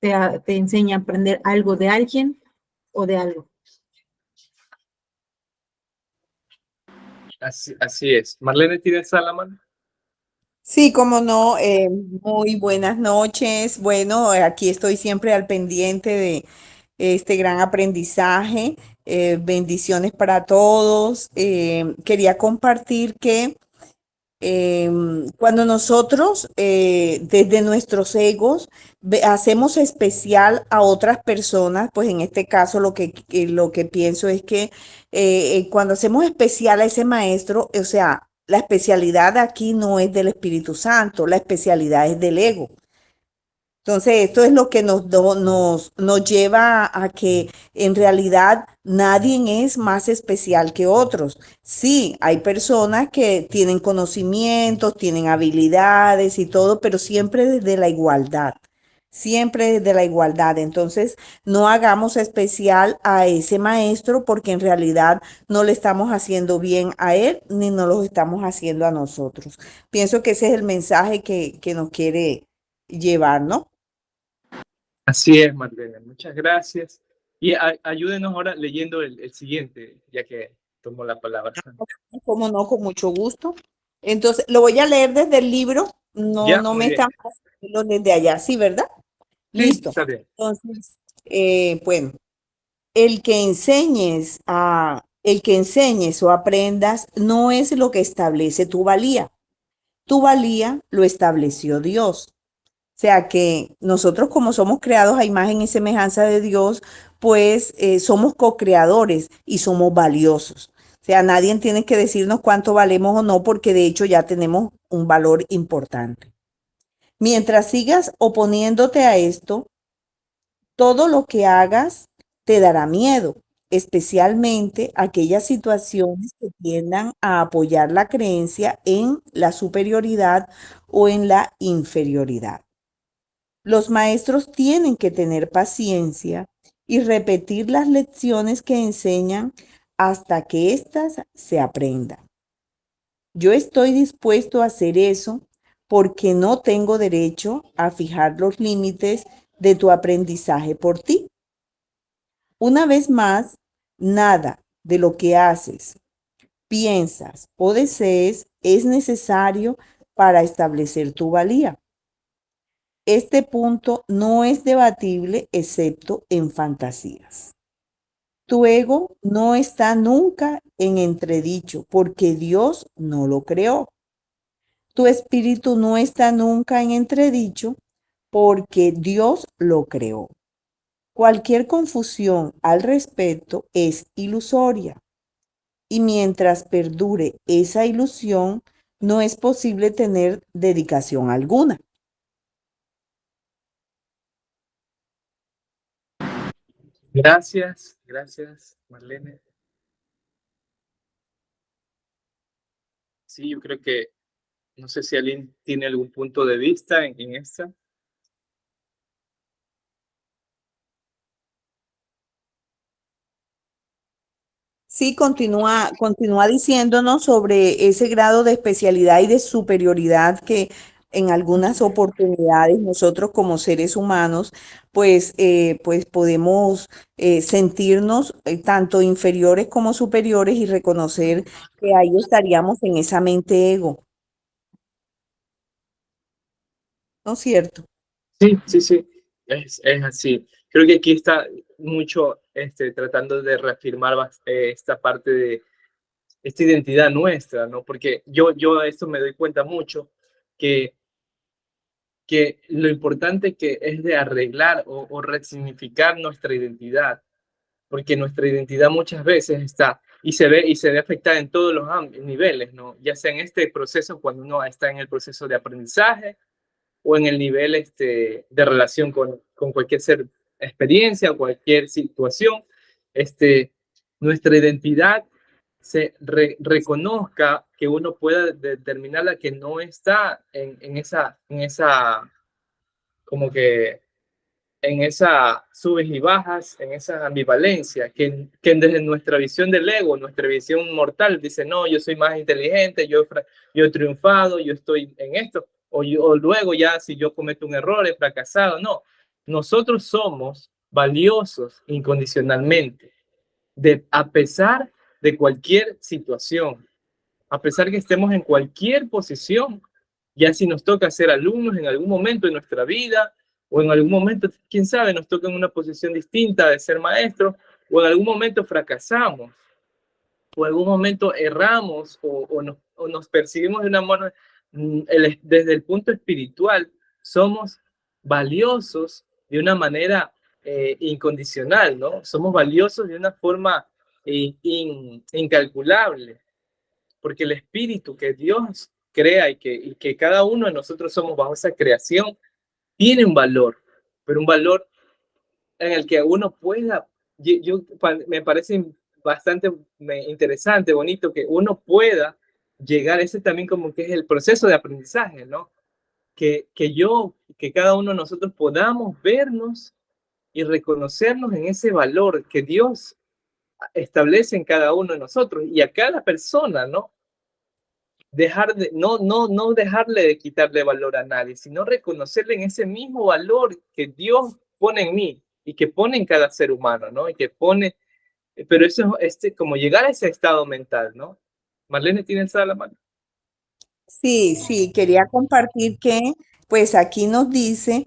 te enseña a aprender algo de alguien o de algo. Así es. Marlene, ¿tienes a la mano? Sí, como no, muy buenas noches. Bueno, aquí estoy siempre al pendiente de este gran aprendizaje. Bendiciones para todos. Quería compartir que cuando nosotros desde nuestros egos hacemos especial a otras personas, pues en este caso lo que pienso es que cuando hacemos especial a ese maestro, o sea, la especialidad aquí no es del Espíritu Santo, la especialidad es del ego. Entonces, esto es lo que nos lleva a que en realidad nadie es más especial que otros. Sí, hay personas que tienen conocimientos, tienen habilidades y todo, pero siempre desde la igualdad. Siempre desde la igualdad. Entonces, no hagamos especial a ese maestro porque en realidad no le estamos haciendo bien a él ni no lo estamos haciendo a nosotros. Pienso que ese es el mensaje que nos quiere llevar, ¿no? Así es, Marlene. Muchas gracias. Y ayúdenos ahora leyendo el siguiente, ya que tomo la palabra. Como no, con mucho gusto. Entonces, lo voy a leer desde el libro. Ya, No muy me bien. están pasando desde allá, ¿sí, verdad? Sí, Listo. está bien. Entonces, bueno, el que enseñes o aprendas no es lo que establece tu valía. Tu valía lo estableció Dios. O sea que nosotros como somos creados a imagen y semejanza de Dios, pues somos co-creadores y somos valiosos. O sea, nadie tiene que decirnos cuánto valemos o no, porque de hecho ya tenemos un valor importante. Mientras sigas oponiéndote a esto, todo lo que hagas te dará miedo, especialmente aquellas situaciones que tiendan a apoyar la creencia en la superioridad o en la inferioridad. Los maestros tienen que tener paciencia y repetir las lecciones que enseñan hasta que éstas se aprendan. Yo estoy dispuesto a hacer eso porque no tengo derecho a fijar los límites de tu aprendizaje por ti. Una vez más, nada de lo que haces, piensas o desees es necesario para establecer tu valía. Este punto no es debatible excepto en fantasías. Tu ego no está nunca en entredicho porque Dios no lo creó. Tu espíritu no está nunca en entredicho porque Dios lo creó. Cualquier confusión al respecto es ilusoria. Y mientras perdure esa ilusión, no es posible tener dedicación alguna. Gracias, Marlene. Sí, yo creo que, no sé si alguien tiene algún punto de vista en esta. Sí, continúa diciéndonos sobre ese grado de especialidad y de superioridad que en algunas oportunidades nosotros como seres humanos pues podemos sentirnos tanto inferiores como superiores y reconocer que ahí estaríamos en esa mente ego, ¿no es cierto? Sí, es así. Creo que aquí está mucho tratando de reafirmar esta parte de esta identidad nuestra, ¿no? Porque yo a esto me doy cuenta mucho que lo importante que es de arreglar o resignificar nuestra identidad, porque nuestra identidad muchas veces está y se ve afectada en todos los niveles, ¿no? Ya sea en este proceso cuando uno está en el proceso de aprendizaje o en el nivel de relación con cualquier experiencia o cualquier situación, nuestra identidad reconozca que uno pueda determinarla que no está en esa, como que en esas subes y bajas, en esa ambivalencia, que desde nuestra visión del ego, nuestra visión mortal, dice, no, yo soy más inteligente, yo he triunfado, yo estoy en esto, o luego ya si yo cometo un error, he fracasado. No, nosotros somos valiosos incondicionalmente, a pesar de cualquier situación, a pesar que estemos en cualquier posición, ya si nos toca ser alumnos en algún momento de nuestra vida, o en algún momento, quién sabe, nos toca en una posición distinta de ser maestros, o en algún momento fracasamos, o en algún momento erramos, o nos percibimos de una manera, desde el punto espiritual, somos valiosos de una manera incondicional, ¿no? Somos valiosos de una forma incalculable, porque el espíritu que Dios crea y que cada uno de nosotros somos bajo esa creación, tiene un valor, pero un valor en el que uno pueda, me parece bastante interesante, bonito, que uno pueda llegar, ese también como que es el proceso de aprendizaje, ¿no? Que cada uno de nosotros podamos vernos y reconocernos en ese valor que Dios establece en cada uno de nosotros y a cada persona, ¿no? No dejarle de quitarle valor a nadie, sino reconocerle en ese mismo valor que Dios pone en mí y que pone en cada ser humano, ¿no? Y que pone, pero eso es como llegar a ese estado mental, ¿no? Marlene, ¿tienes a la mano? Sí, quería compartir que, pues aquí nos dice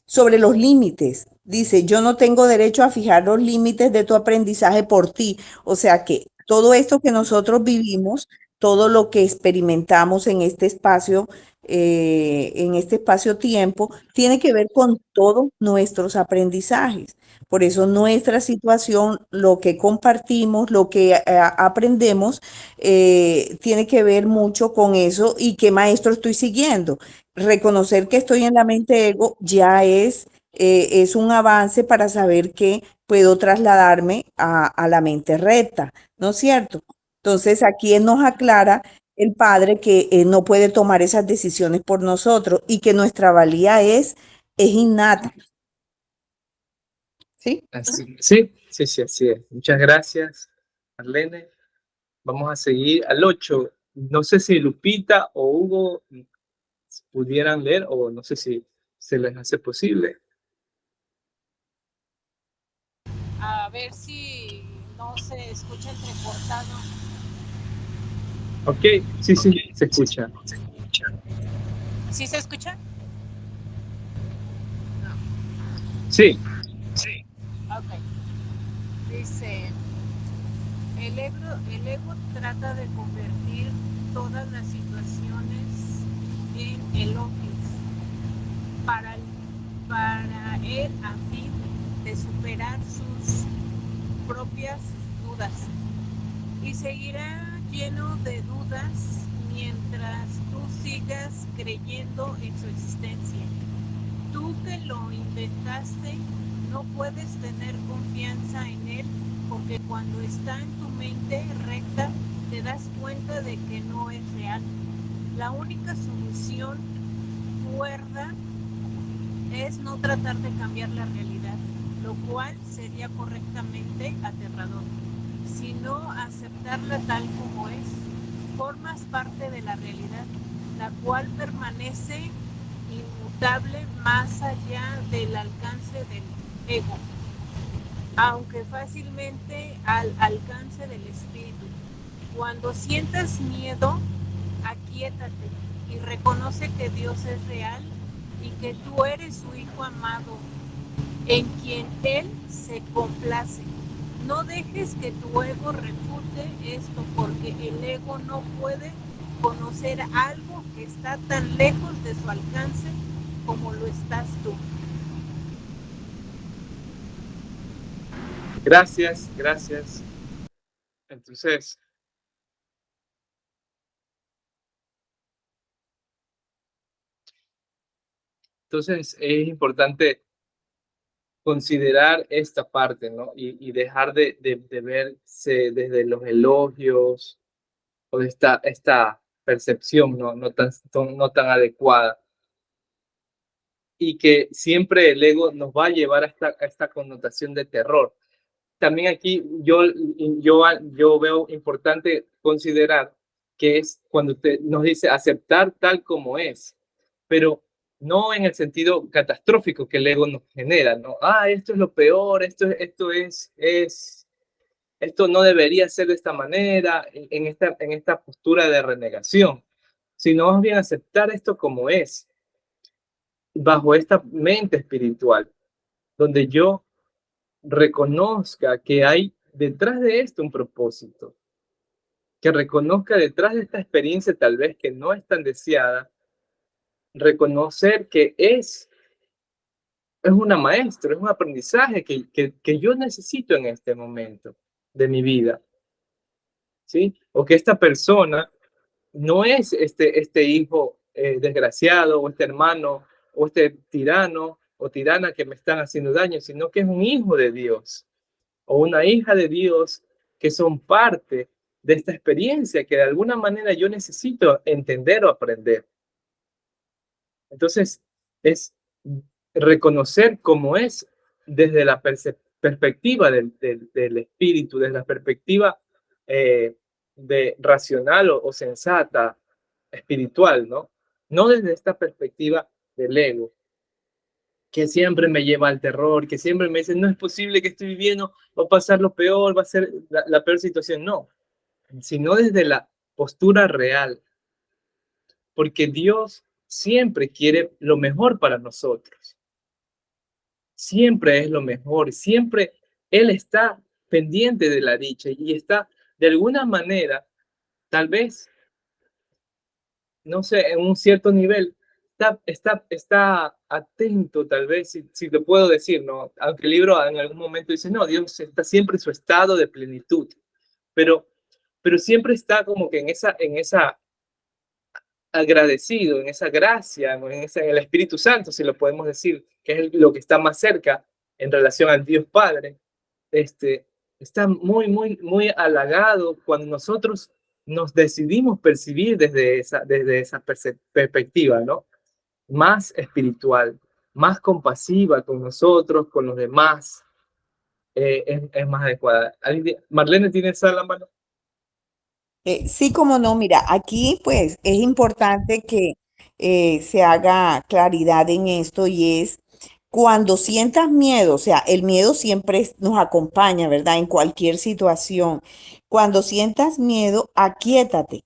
sobre los límites. Dice, yo no tengo derecho a fijar los límites de tu aprendizaje por ti. O sea que todo esto que nosotros vivimos, todo lo que experimentamos en este espacio-tiempo, tiene que ver con todos nuestros aprendizajes. Por eso nuestra situación, lo que compartimos, lo que aprendemos, tiene que ver mucho con eso y qué maestro estoy siguiendo. Reconocer que estoy en la mente ego ya es un avance para saber que puedo trasladarme a la mente recta, ¿no es cierto? Entonces aquí él nos aclara el Padre que no puede tomar esas decisiones por nosotros y que nuestra valía es innata, ¿sí? Sí, sí, sí, así es. Muchas gracias, Marlene. Vamos a seguir al 8. No sé si Lupita o Hugo pudieran leer o no sé si se les hace posible. A ver si no se escucha entrecortado. Ok, sí, sí, se escucha. ¿Sí se escucha? Sí, Ok. Dice, el ego trata de convertir todas las situaciones en elogios para él a fin de superar sus propias dudas y seguirá lleno de dudas mientras tú sigas creyendo en su existencia. Tú que lo inventaste no puedes tener confianza en él porque cuando está en tu mente recta te das cuenta de que no es real. La única solución cuerda es no tratar de cambiar la realidad, lo cual sería correctamente aterrador, sino aceptarla tal como es. Formas parte de la realidad, la cual permanece inmutable más allá del alcance del ego, aunque fácilmente al alcance del espíritu. Cuando sientas miedo, aquíétate y reconoce que Dios es real y que tú eres su hijo amado, en quien Él se complace. No dejes que tu ego refute esto, porque el ego no puede conocer algo que está tan lejos de su alcance como lo estás tú. gracias, gracias. Entonces es importante considerar esta parte, ¿no? Y dejar de verse desde los elogios o de esta percepción no tan adecuada. Y que siempre el ego nos va a llevar a esta connotación de terror. También aquí yo veo importante considerar que es cuando nos dice aceptar tal como es, pero no en el sentido catastrófico que el ego nos genera, ¿no? Esto es lo peor, esto no debería ser de esta manera, en esta postura de renegación, sino más bien aceptar esto como es, bajo esta mente espiritual, donde yo reconozca que hay detrás de esto un propósito, que reconozca detrás de esta experiencia tal vez que no es tan deseada, reconocer que es una maestra, es un aprendizaje que yo necesito en este momento de mi vida, ¿sí? O que esta persona no es este hijo desgraciado o este hermano o este tirano o tirana que me están haciendo daño, sino que es un hijo de Dios o una hija de Dios que son parte de esta experiencia que de alguna manera yo necesito entender o aprender. Entonces, es reconocer cómo es desde la perspectiva del espíritu, desde la perspectiva de racional o sensata, espiritual, ¿no? No desde esta perspectiva del ego, que siempre me lleva al terror, que siempre me dice, no es posible que estoy viviendo, va a pasar lo peor, va a ser la peor situación. No, sino desde la postura real, porque Dios siempre quiere lo mejor para nosotros. Siempre es lo mejor, siempre Él está pendiente de la dicha y está de alguna manera, tal vez no sé, en un cierto nivel, está atento, tal vez, si te puedo decir, ¿no? Aunque el libro en algún momento dice, no, Dios está siempre en su estado de plenitud, pero, pero siempre está como que en esa agradecido, en esa gracia, en el Espíritu Santo, si lo podemos decir, que es lo que está más cerca en relación al Dios Padre, este, está muy, muy, muy halagado cuando nosotros nos decidimos percibir desde esa perspectiva, ¿no? Más espiritual, más compasiva con nosotros, con los demás, es más adecuada. Marlene, ¿tienes a la mano? Sí, como no, mira, aquí pues es importante que se haga claridad en esto y es cuando sientas miedo, o sea, el miedo siempre nos acompaña, ¿verdad? En cualquier situación. Cuando sientas miedo, aquíétate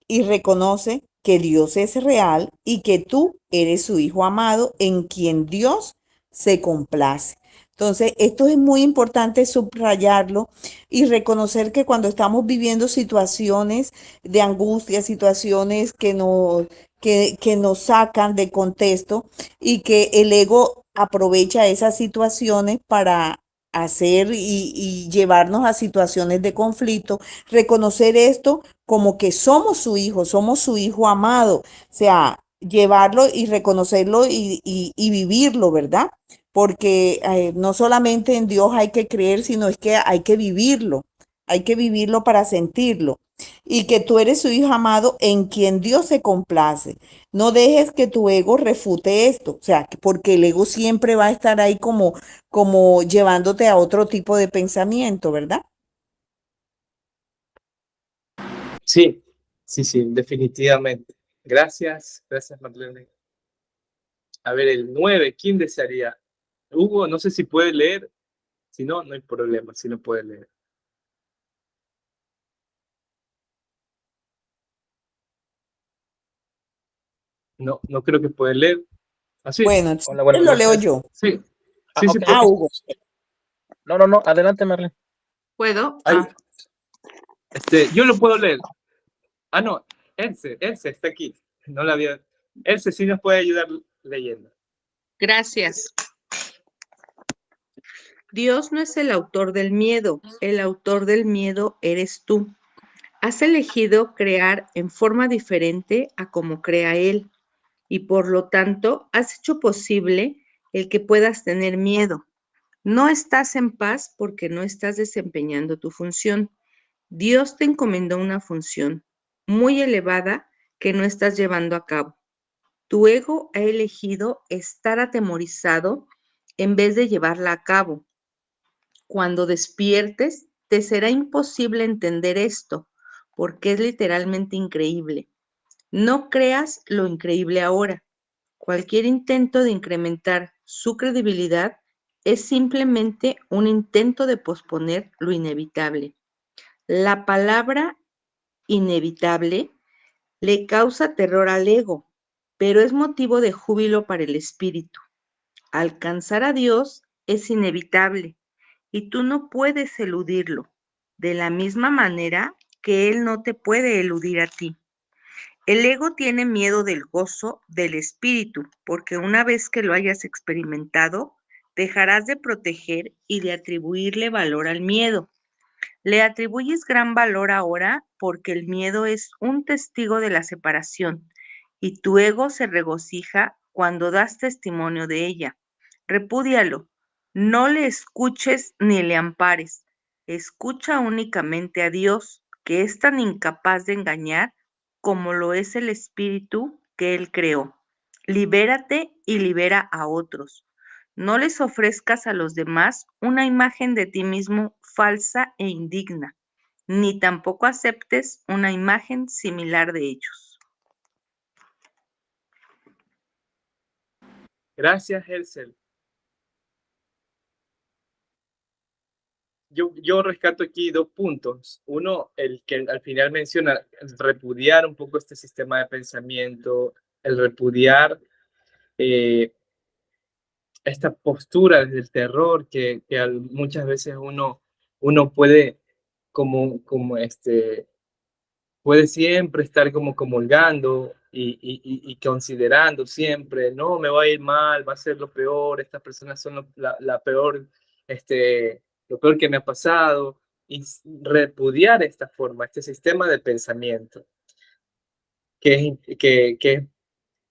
y reconoce que Dios es real y que tú eres su hijo amado en quien Dios se complace. Entonces, esto es muy importante subrayarlo y reconocer que cuando estamos viviendo situaciones de angustia, situaciones que nos sacan de contexto y que el ego aprovecha esas situaciones para hacer y llevarnos a situaciones de conflicto, reconocer esto como que somos su hijo amado, o sea, llevarlo y reconocerlo y vivirlo, ¿verdad? Porque no solamente en Dios hay que creer, sino es que hay que vivirlo para sentirlo. Y que tú eres su hijo amado en quien Dios se complace. No dejes que tu ego refute esto, o sea, porque el ego siempre va a estar ahí como llevándote a otro tipo de pensamiento, ¿verdad? Sí, sí, sí, definitivamente. Gracias, gracias, Marlene. A ver, el 9, ¿quién desearía? Hugo, no sé si puede leer. Si no, no hay problema, si no puede leer. No, no creo que puede leer. Así. Bueno, si Hola, quieres buenas lo leo noches. yo. Sí, Ah, sí, sí, ok, Ah, ok. Hugo. No, no, no, adelante, Marlene. ¿Puedo? ahí. Yo lo puedo leer. Ah, no, Else está aquí. No la había. Else sí nos puede ayudar leyendo. Gracias. Dios no es el autor del miedo eres tú. Has elegido crear en forma diferente a como crea Él y por lo tanto has hecho posible el que puedas tener miedo. No estás en paz porque no estás desempeñando tu función. Dios te encomendó una función muy elevada que no estás llevando a cabo. Tu ego ha elegido estar atemorizado en vez de llevarla a cabo. Cuando despiertes, te será imposible entender esto, porque es literalmente increíble. No creas lo increíble ahora. Cualquier intento de incrementar su credibilidad es simplemente un intento de posponer lo inevitable. La palabra inevitable le causa terror al ego, pero es motivo de júbilo para el espíritu. Alcanzar a Dios es inevitable y tú no puedes eludirlo, de la misma manera que Él no te puede eludir a ti. El ego tiene miedo del gozo del espíritu, porque una vez que lo hayas experimentado, dejarás de proteger y de atribuirle valor al miedo. Le atribuyes gran valor ahora porque el miedo es un testigo de la separación y tu ego se regocija cuando das testimonio de ella. Repúdialo, no le escuches ni le ampares. Escucha únicamente a Dios, que es tan incapaz de engañar como lo es el espíritu que Él creó. Libérate y libera a otros. No les ofrezcas a los demás una imagen de ti mismo falsa e indigna, ni tampoco aceptes una imagen similar de ellos. Gracias, Elsel. Yo rescato aquí dos puntos. Uno, el que al final menciona, el repudiar un poco este sistema de pensamiento, el repudiar eh, esta postura desde el terror que muchas veces uno puede como puede siempre estar como comulgando y considerando siempre, no, me va a ir mal, va a ser lo peor, estas personas son la peor, lo peor que me ha pasado, y repudiar esta forma, este sistema de pensamiento, que es, que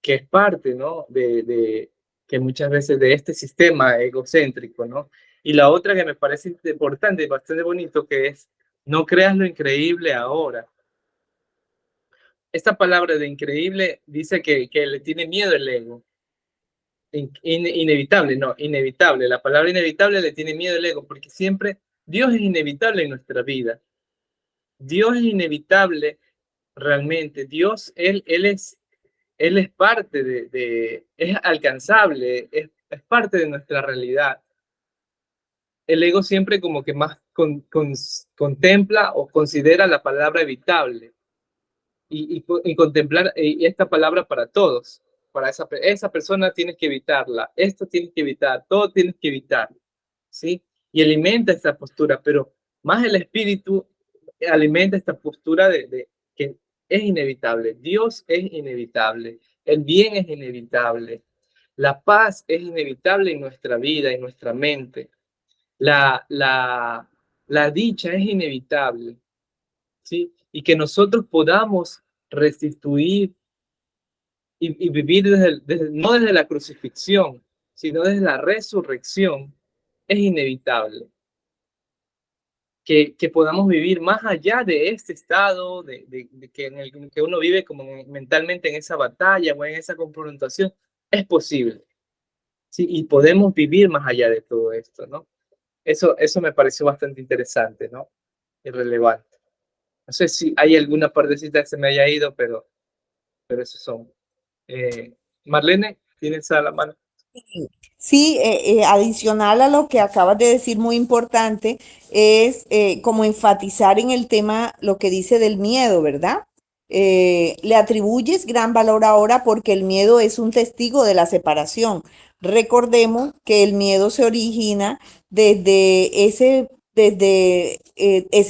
es parte, ¿no? Que muchas veces de este sistema egocéntrico, ¿no? Y la otra que me parece importante y bastante bonito, que es, no creas lo increíble ahora. Esta palabra de increíble dice que le tiene miedo el ego. Inevitable, no, inevitable. La palabra inevitable le tiene miedo el ego, porque siempre Dios es inevitable en nuestra vida. Dios es inevitable realmente. Dios, Él es parte es alcanzable, es parte de nuestra realidad. El ego siempre como que más contempla o considera la palabra evitable y contemplar esta palabra para todos. Para esa persona tienes que evitarla, esto tienes que evitar, todo tienes que evitar, ¿sí? Y alimenta esta postura, pero más el espíritu alimenta esta postura de que es inevitable, Dios es inevitable, el bien es inevitable, la paz es inevitable en nuestra vida, en nuestra mente, la dicha es inevitable, ¿sí? Y que nosotros podamos restituir y vivir no desde la crucifixión, sino desde la resurrección, es inevitable. Que podamos vivir más allá de este estado, que en el que uno vive como mentalmente en esa batalla o en esa confrontación, es posible. ¿Sí? Y podemos vivir más allá de todo esto, ¿no? Eso me pareció bastante interesante, ¿no? Y relevante. No sé si hay alguna partecita que se me haya ido, pero esos son. Marlene, ¿tienes a la mano? Sí, adicional a lo que acabas de decir, muy importante, es como enfatizar en el tema lo que dice del miedo, ¿verdad? Le atribuyes gran valor ahora porque el miedo es un testigo de la separación. Recordemos que el miedo se origina desde ese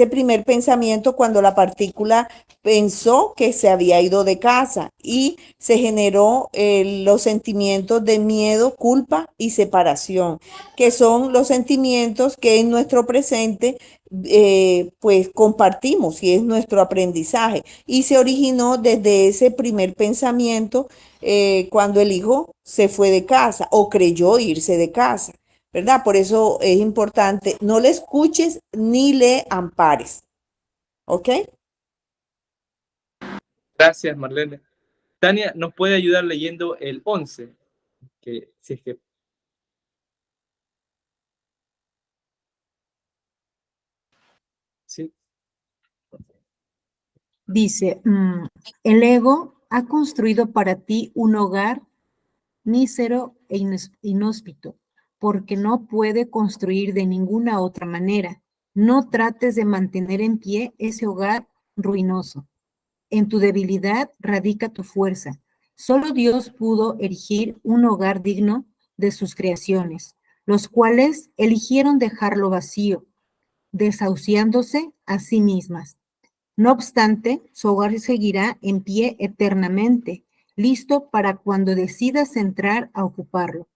primer pensamiento cuando la partícula pensó que se había ido de casa y se generó los sentimientos de miedo, culpa y separación, que son los sentimientos que en nuestro presente pues compartimos y es nuestro aprendizaje. Y se originó desde ese primer pensamiento cuando el hijo se fue de casa o creyó irse de casa, ¿verdad? Por eso es importante, no le escuches ni le ampares, ¿ok? Gracias, Marlene. Tania, ¿nos puede ayudar leyendo el 11? Que, si es que... Sí. Dice, el ego ha construido para ti un hogar mísero e inhóspito, porque no puede construir de ninguna otra manera. No trates de mantener en pie ese hogar ruinoso. En tu debilidad radica tu fuerza. Solo Dios pudo erigir un hogar digno de sus creaciones, los cuales eligieron dejarlo vacío, desahuciándose a sí mismas. No obstante, su hogar seguirá en pie eternamente, listo para cuando decidas entrar a ocuparlo.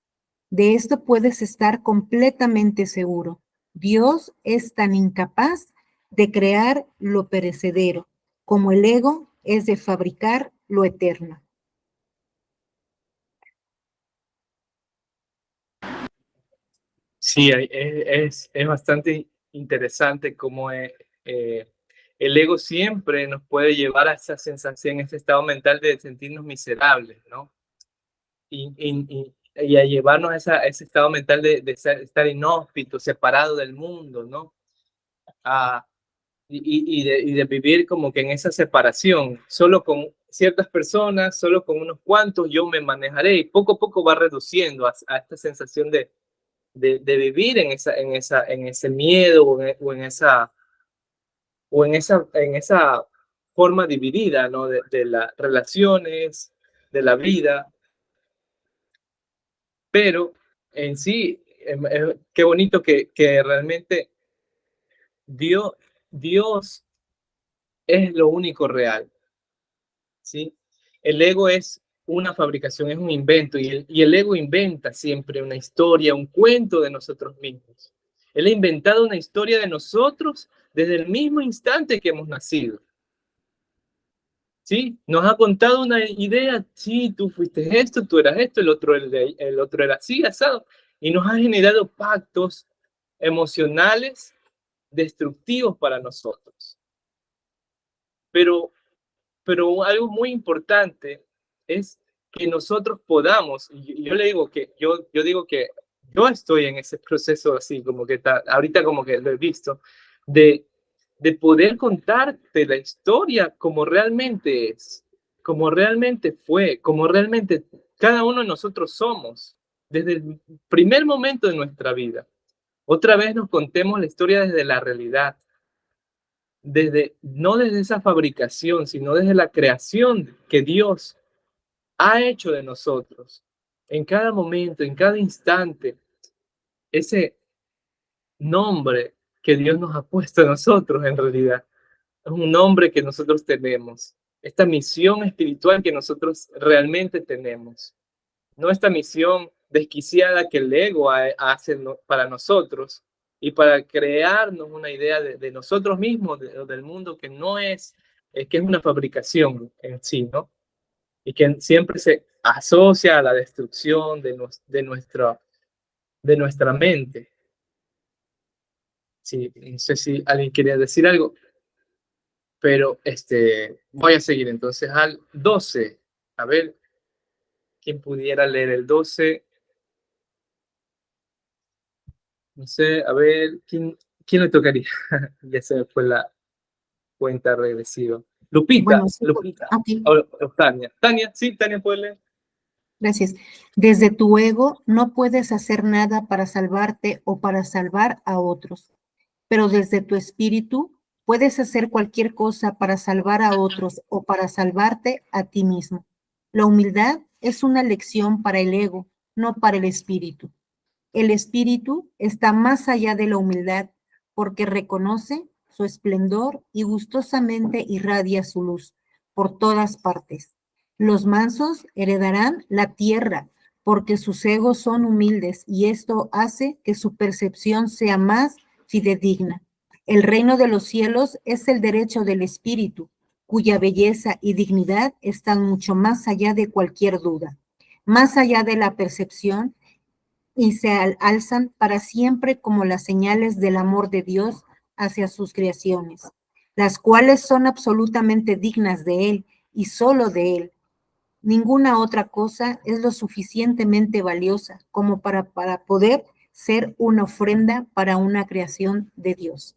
De esto puedes estar completamente seguro. Dios es tan incapaz de crear lo perecedero como el ego es de fabricar lo eterno. Sí, es bastante interesante cómo el ego siempre nos puede llevar a esa sensación, ese estado mental de sentirnos miserables, ¿no? Y a llevarnos a ese estado mental de estar inhóspito, separado del mundo, ¿no? Ah, y de vivir como que en esa separación, solo con ciertas personas, solo con unos cuantos yo me manejaré y poco a poco va reduciendo a esta sensación de vivir en ese miedo en esa forma dividida, ¿no? De las relaciones, de la vida, pero en sí, qué bonito que realmente Dios es lo único real, ¿sí? El ego es una fabricación, es un invento, y el ego inventa siempre una historia, un cuento de nosotros mismos. Él ha inventado una historia de nosotros desde el mismo instante que hemos nacido. ¿Sí? Nos ha contado una idea, sí, tú fuiste esto, tú eras esto, el otro era así, asado, y nos ha generado pactos emocionales destructivos para nosotros. Pero algo muy importante es que nosotros podamos, y yo le digo que yo digo que yo estoy en ese proceso así, como que ahorita como que lo he visto, de poder contarte la historia como realmente es, como realmente fue, como realmente cada uno de nosotros somos, desde el primer momento de nuestra vida. Otra vez nos contemos la historia desde la realidad, no desde esa fabricación, sino desde la creación que Dios ha hecho de nosotros. En cada momento, en cada instante, ese nombre que Dios nos ha puesto a nosotros en realidad es un nombre que nosotros tenemos, esta misión espiritual que nosotros realmente tenemos, no esta misión desquiciada que el ego hace para nosotros y para crearnos una idea de nosotros mismos, del mundo que no es, que es una fabricación en sí, ¿no? Y que siempre se asocia a la destrucción de nuestra mente. Sí, no sé si alguien quería decir algo, pero voy a seguir entonces al 12. A ver, ¿quién pudiera leer el 12? No sé, a ver, ¿quién le tocaría? Ya se me fue la cuenta regresiva. Bueno, Lupita, sí, Lupita. ok, O Tania. Tania, sí, Tania puede leer. gracias. Desde tu ego no puedes hacer nada para salvarte o para salvar a otros, pero desde tu espíritu puedes hacer cualquier cosa para salvar a otros o para salvarte a ti mismo. La humildad es una lección para el ego, no para el espíritu. El espíritu está más allá de la humildad porque reconoce su esplendor y gustosamente irradia su luz por todas partes. Los mansos heredarán la tierra porque sus egos son humildes y esto hace que su percepción sea más fidedigna. El reino de los cielos es el derecho del espíritu, cuya belleza y dignidad están mucho más allá de cualquier duda, más allá de la percepción y se alzan para siempre como las señales del amor de Dios hacia sus creaciones, las cuales son absolutamente dignas de Él y solo de Él. Ninguna otra cosa es lo suficientemente valiosa como para poder ser una ofrenda para una creación de Dios.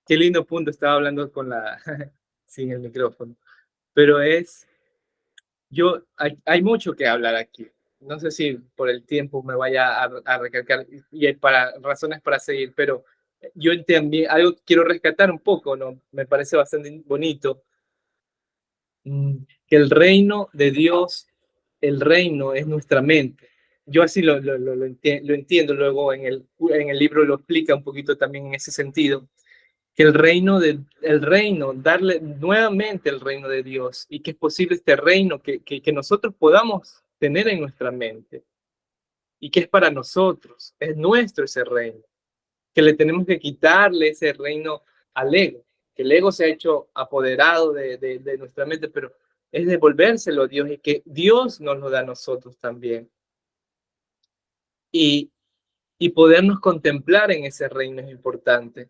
Qué lindo punto, estaba hablando sin el micrófono. Pero hay mucho que hablar aquí. No sé si por el tiempo me vaya a recalcar y hay razones para seguir, pero yo también algo que quiero rescatar un poco, ¿no? Me parece bastante bonito, que el reino de Dios, el reino es nuestra mente. Yo así lo entiendo, luego en el libro lo explica un poquito también en ese sentido, que darle nuevamente el reino de Dios y que es posible este reino que nosotros podamos tener en nuestra mente y que es para nosotros, es nuestro ese reino, que le tenemos que quitarle ese reino al ego, que el ego se ha hecho apoderado de nuestra mente, pero es devolvérselo a Dios y que Dios nos lo da a nosotros también. Y podernos contemplar en ese reino es importante.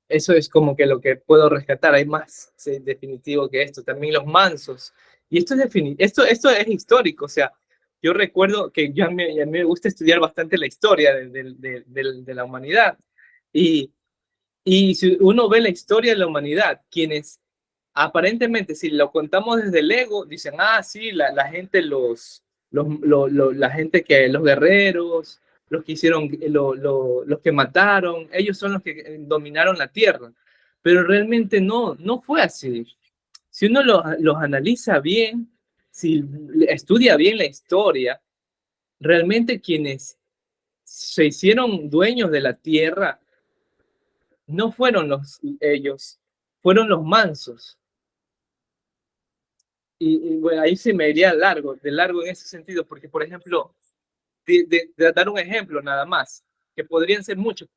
Eso es como que lo que puedo rescatar. Hay más definitivo que esto. También los mansos. Y esto es histórico. O sea, yo recuerdo que a mí me gusta estudiar bastante la historia de la humanidad. Y si uno ve la historia de la humanidad, quienes aparentemente, si lo contamos desde el ego, dicen, sí, la gente, la gente los guerreros, los que hicieron, los que mataron, ellos son los que dominaron la tierra. Pero realmente no fue así. si uno los analiza bien, si estudia bien la historia, realmente quienes se hicieron dueños de la tierra no fueron ellos, fueron los mansos. Y bueno, ahí se me iría de largo en ese sentido, porque, por ejemplo, de dar un ejemplo nada más, que podrían ser muchos,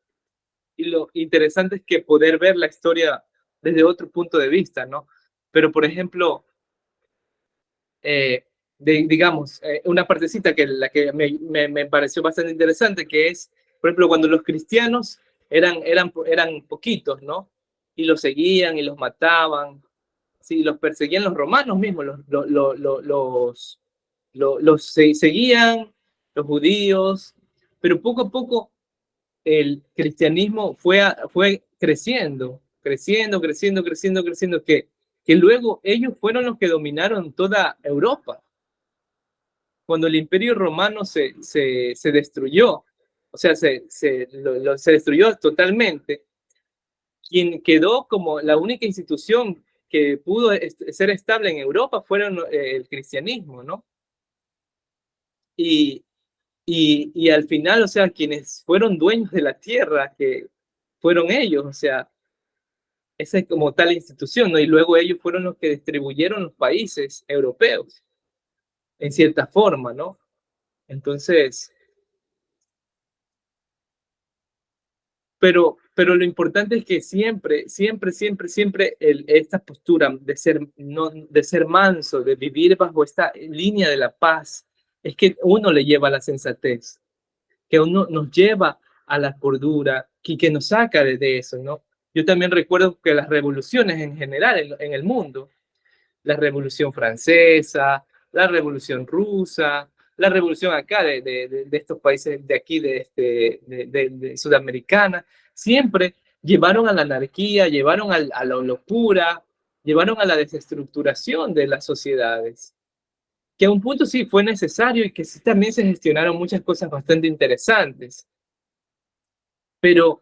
y lo interesante es que poder ver la historia desde otro punto de vista, ¿no? Pero, por ejemplo, digamos, una partecita que la que me pareció bastante interesante, que es, por ejemplo, cuando los cristianos eran poquitos, ¿no? Y los seguían y los mataban, sí, los perseguían los romanos mismos, seguían los judíos, pero poco a poco el cristianismo fue creciendo, que luego ellos fueron los que dominaron toda Europa. Cuando el Imperio Romano se destruyó, o sea, se destruyó totalmente, quien quedó como la única institución que pudo ser estable en Europa fueron el cristianismo, ¿no? Y al final, o sea, quienes fueron dueños de la tierra, que fueron ellos, o sea, esa es como tal institución, ¿no? Y luego ellos fueron los que distribuyeron los países europeos, en cierta forma, ¿no? Entonces, pero lo importante es que siempre esta postura de ser manso, de vivir bajo esta línea de la paz, es que uno le lleva a la sensatez, que uno nos lleva a la cordura, que nos saca de eso, ¿no? Yo también recuerdo que las revoluciones en general en el mundo, la Revolución Francesa, la Revolución Rusa, la revolución acá de estos países de aquí, de Sudamericana, siempre llevaron a la anarquía, llevaron a la locura, llevaron a la desestructuración de las sociedades, que a un punto sí fue necesario y que sí también se gestionaron muchas cosas bastante interesantes, pero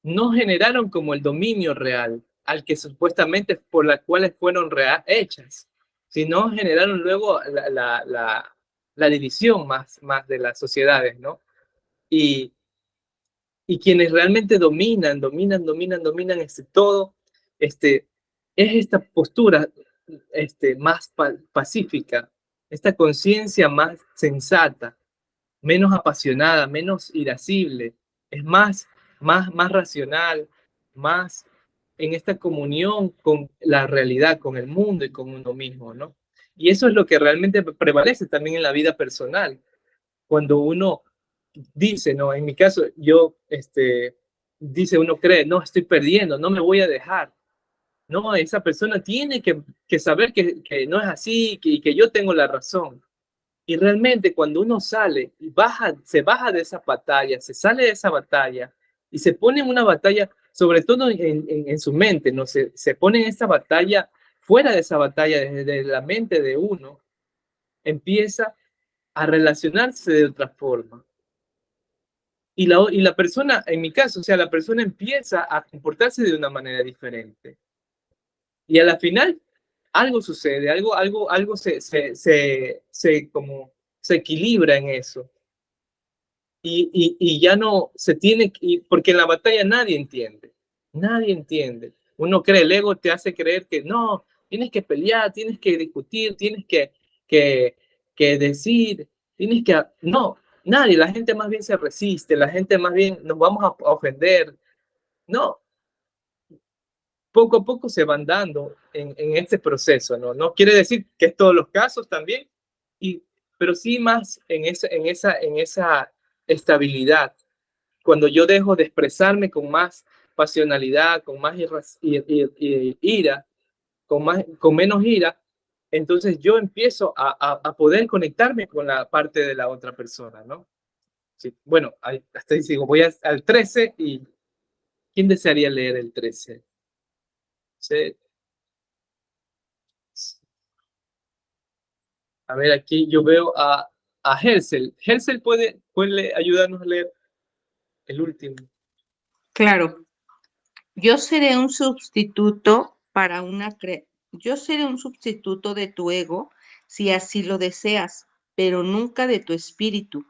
no generaron como el dominio real al que supuestamente por las cuales fueron hechas, sino generaron luego la división más de las sociedades, ¿no? Y quienes realmente dominan todo, es esta postura más pacífica, esta conciencia más sensata, menos apasionada, menos irascible, es más racional, más en esta comunión con la realidad, con el mundo y con uno mismo, ¿no? Y eso es lo que realmente prevalece también en la vida personal. Cuando uno dice, ¿no? En mi caso, yo, dice, uno cree, no, estoy perdiendo, no me voy a dejar. No, esa persona tiene que saber que no es así y que yo tengo la razón. Y realmente cuando uno sale, se baja de esa batalla, se sale de esa batalla y se pone en una batalla, sobre todo en su mente, ¿no? Se pone en esa batalla, fuera de esa batalla, desde la mente de uno, empieza a relacionarse de otra forma. Y la persona, en mi caso, o sea, la persona empieza a comportarse de una manera diferente. Y a la final, algo sucede, algo se equilibra en eso. Y ya no se tiene, porque en la batalla nadie entiende. Uno cree, el ego te hace creer que no, tienes que pelear, tienes que discutir, tienes que decir, no, nadie, la gente más bien se resiste, la gente más bien nos vamos a ofender. No, poco a poco se van dando en este proceso, ¿no? No quiere decir que es todos los casos también, pero sí más en esa estabilidad. Cuando yo dejo de expresarme con más pasionalidad, con más ira, con menos ira, entonces yo empiezo a poder conectarme con la parte de la otra persona, ¿no? Sí, bueno, hasta ahí sigo. Voy al 13 y ¿quién desearía leer el 13? Sí. A ver, aquí yo veo a Hersel. Hersel puede ayudarnos a leer el último. Claro. Yo seré un sustituto para Yo seré un sustituto de tu ego si así lo deseas, pero nunca de tu espíritu.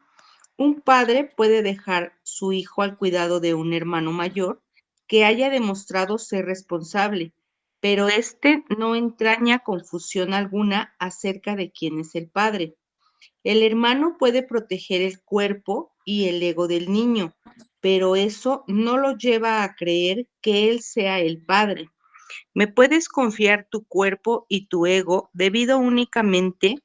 Un padre puede dejar su hijo al cuidado de un hermano mayor que haya demostrado ser responsable, pero este no entraña confusión alguna acerca de quién es el padre. El hermano puede proteger el cuerpo y el ego del niño, pero eso no lo lleva a creer que él sea el padre. Me puedes confiar tu cuerpo y tu ego debido únicamente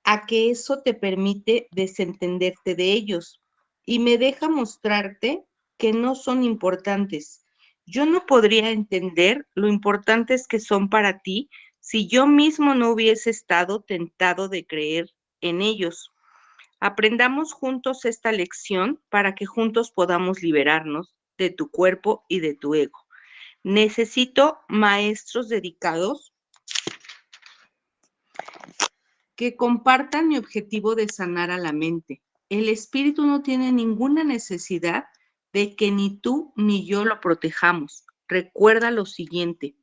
a que eso te permite desentenderte de ellos y me deja mostrarte que no son importantes. Yo no podría entender lo importantes que son para ti si yo mismo no hubiese estado tentado de creer en ellos. Aprendamos juntos esta lección para que juntos podamos liberarnos de tu cuerpo y de tu ego. Necesito maestros dedicados que compartan mi objetivo de sanar a la mente. El espíritu no tiene ninguna necesidad de que ni tú ni yo lo protejamos. Recuerda lo siguiente,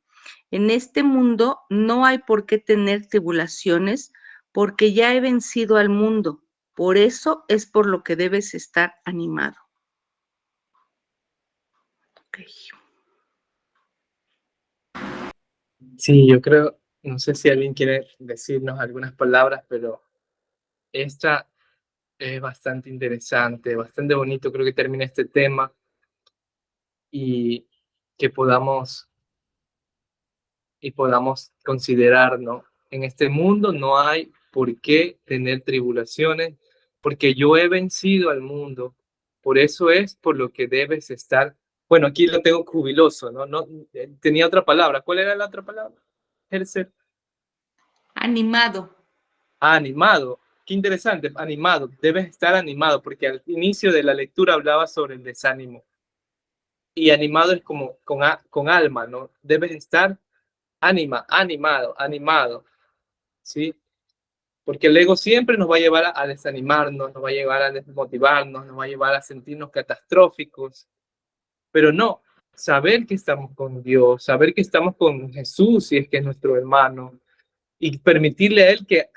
en este mundo no hay por qué tener tribulaciones porque ya he vencido al mundo. Por eso es por lo que debes estar animado. Okay. Sí, yo creo, no sé si alguien quiere decirnos algunas palabras, pero esta es bastante interesante, bastante bonito. Creo que termina este tema y que podamos considerar, ¿no? En este mundo no hay por qué tener tribulaciones, porque yo he vencido al mundo. Por eso es por lo que debes estar. Bueno, aquí lo tengo jubiloso, ¿no? No, tenía otra palabra. ¿Cuál era la otra palabra? Ejercer. Animado. Animado. Qué interesante, animado. Debes estar animado, porque al inicio de la lectura hablaba sobre el desánimo. Y animado es como con alma, ¿no? Debes estar animado, ¿sí? Porque el ego siempre nos va a llevar a desanimarnos, nos va a llevar a desmotivarnos, nos va a llevar a sentirnos catastróficos, pero no, saber que estamos con Dios, saber que estamos con Jesús, si es que es nuestro hermano, y permitirle a Él que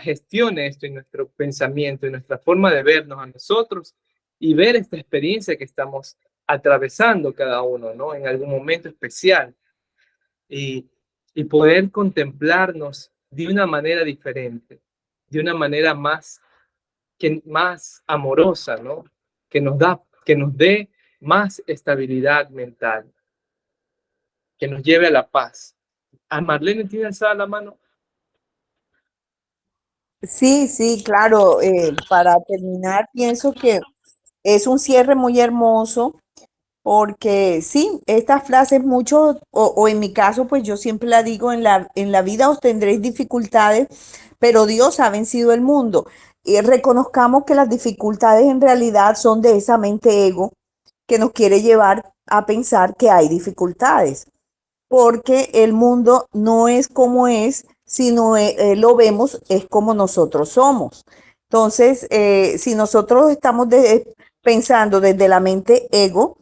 gestione esto en nuestro pensamiento, en nuestra forma de vernos a nosotros y ver esta experiencia que estamos atravesando cada uno, ¿no? En algún momento especial. Y poder contemplarnos de una manera diferente, de una manera más amorosa, ¿no? Que nos dé más estabilidad mental, que nos lleve a la paz. ¿A Marlene tiene alzada la mano? Sí, sí, claro. Para terminar, pienso que es un cierre muy hermoso porque sí, esta frase es mucho, o en mi caso, pues yo siempre la digo, en la vida os tendréis dificultades, pero Dios ha vencido el mundo. Y reconozcamos que las dificultades en realidad son de esa mente ego que nos quiere llevar a pensar que hay dificultades porque el mundo no es como es, sino lo vemos es como nosotros somos. Entonces, si nosotros estamos pensando desde la mente ego,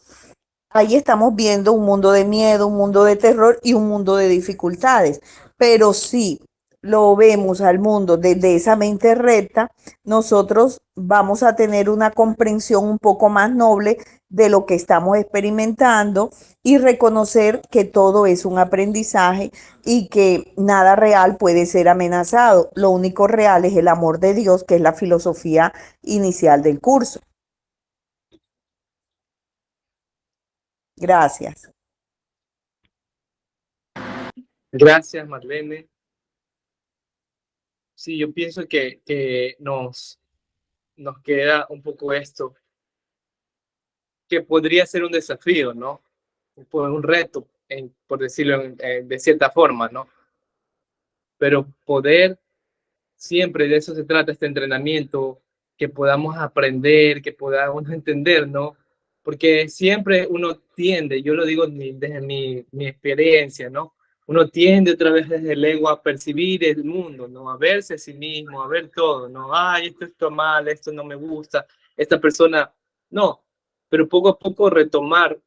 ahí estamos viendo un mundo de miedo, un mundo de terror y un mundo de dificultades. Pero si lo vemos al mundo desde esa mente recta, nosotros vamos a tener una comprensión un poco más noble de lo que estamos experimentando y reconocer que todo es un aprendizaje y que nada real puede ser amenazado. Lo único real es el amor de Dios, que es la filosofía inicial del curso. Gracias. Gracias, Marlene. Sí, yo pienso que nos queda un poco esto, que podría ser un desafío, ¿no? Un reto, por decirlo de cierta forma, ¿no? Pero poder, siempre de eso se trata este entrenamiento, que podamos aprender, que podamos entender, ¿no? Porque siempre uno tiende, yo lo digo desde mi experiencia, ¿no? Uno tiende otra vez desde el ego a percibir el mundo, ¿no? A verse a sí mismo, a ver todo, ¿no? Ay, esto está mal, esto no me gusta, esta persona, no. Pero poco a poco retomarse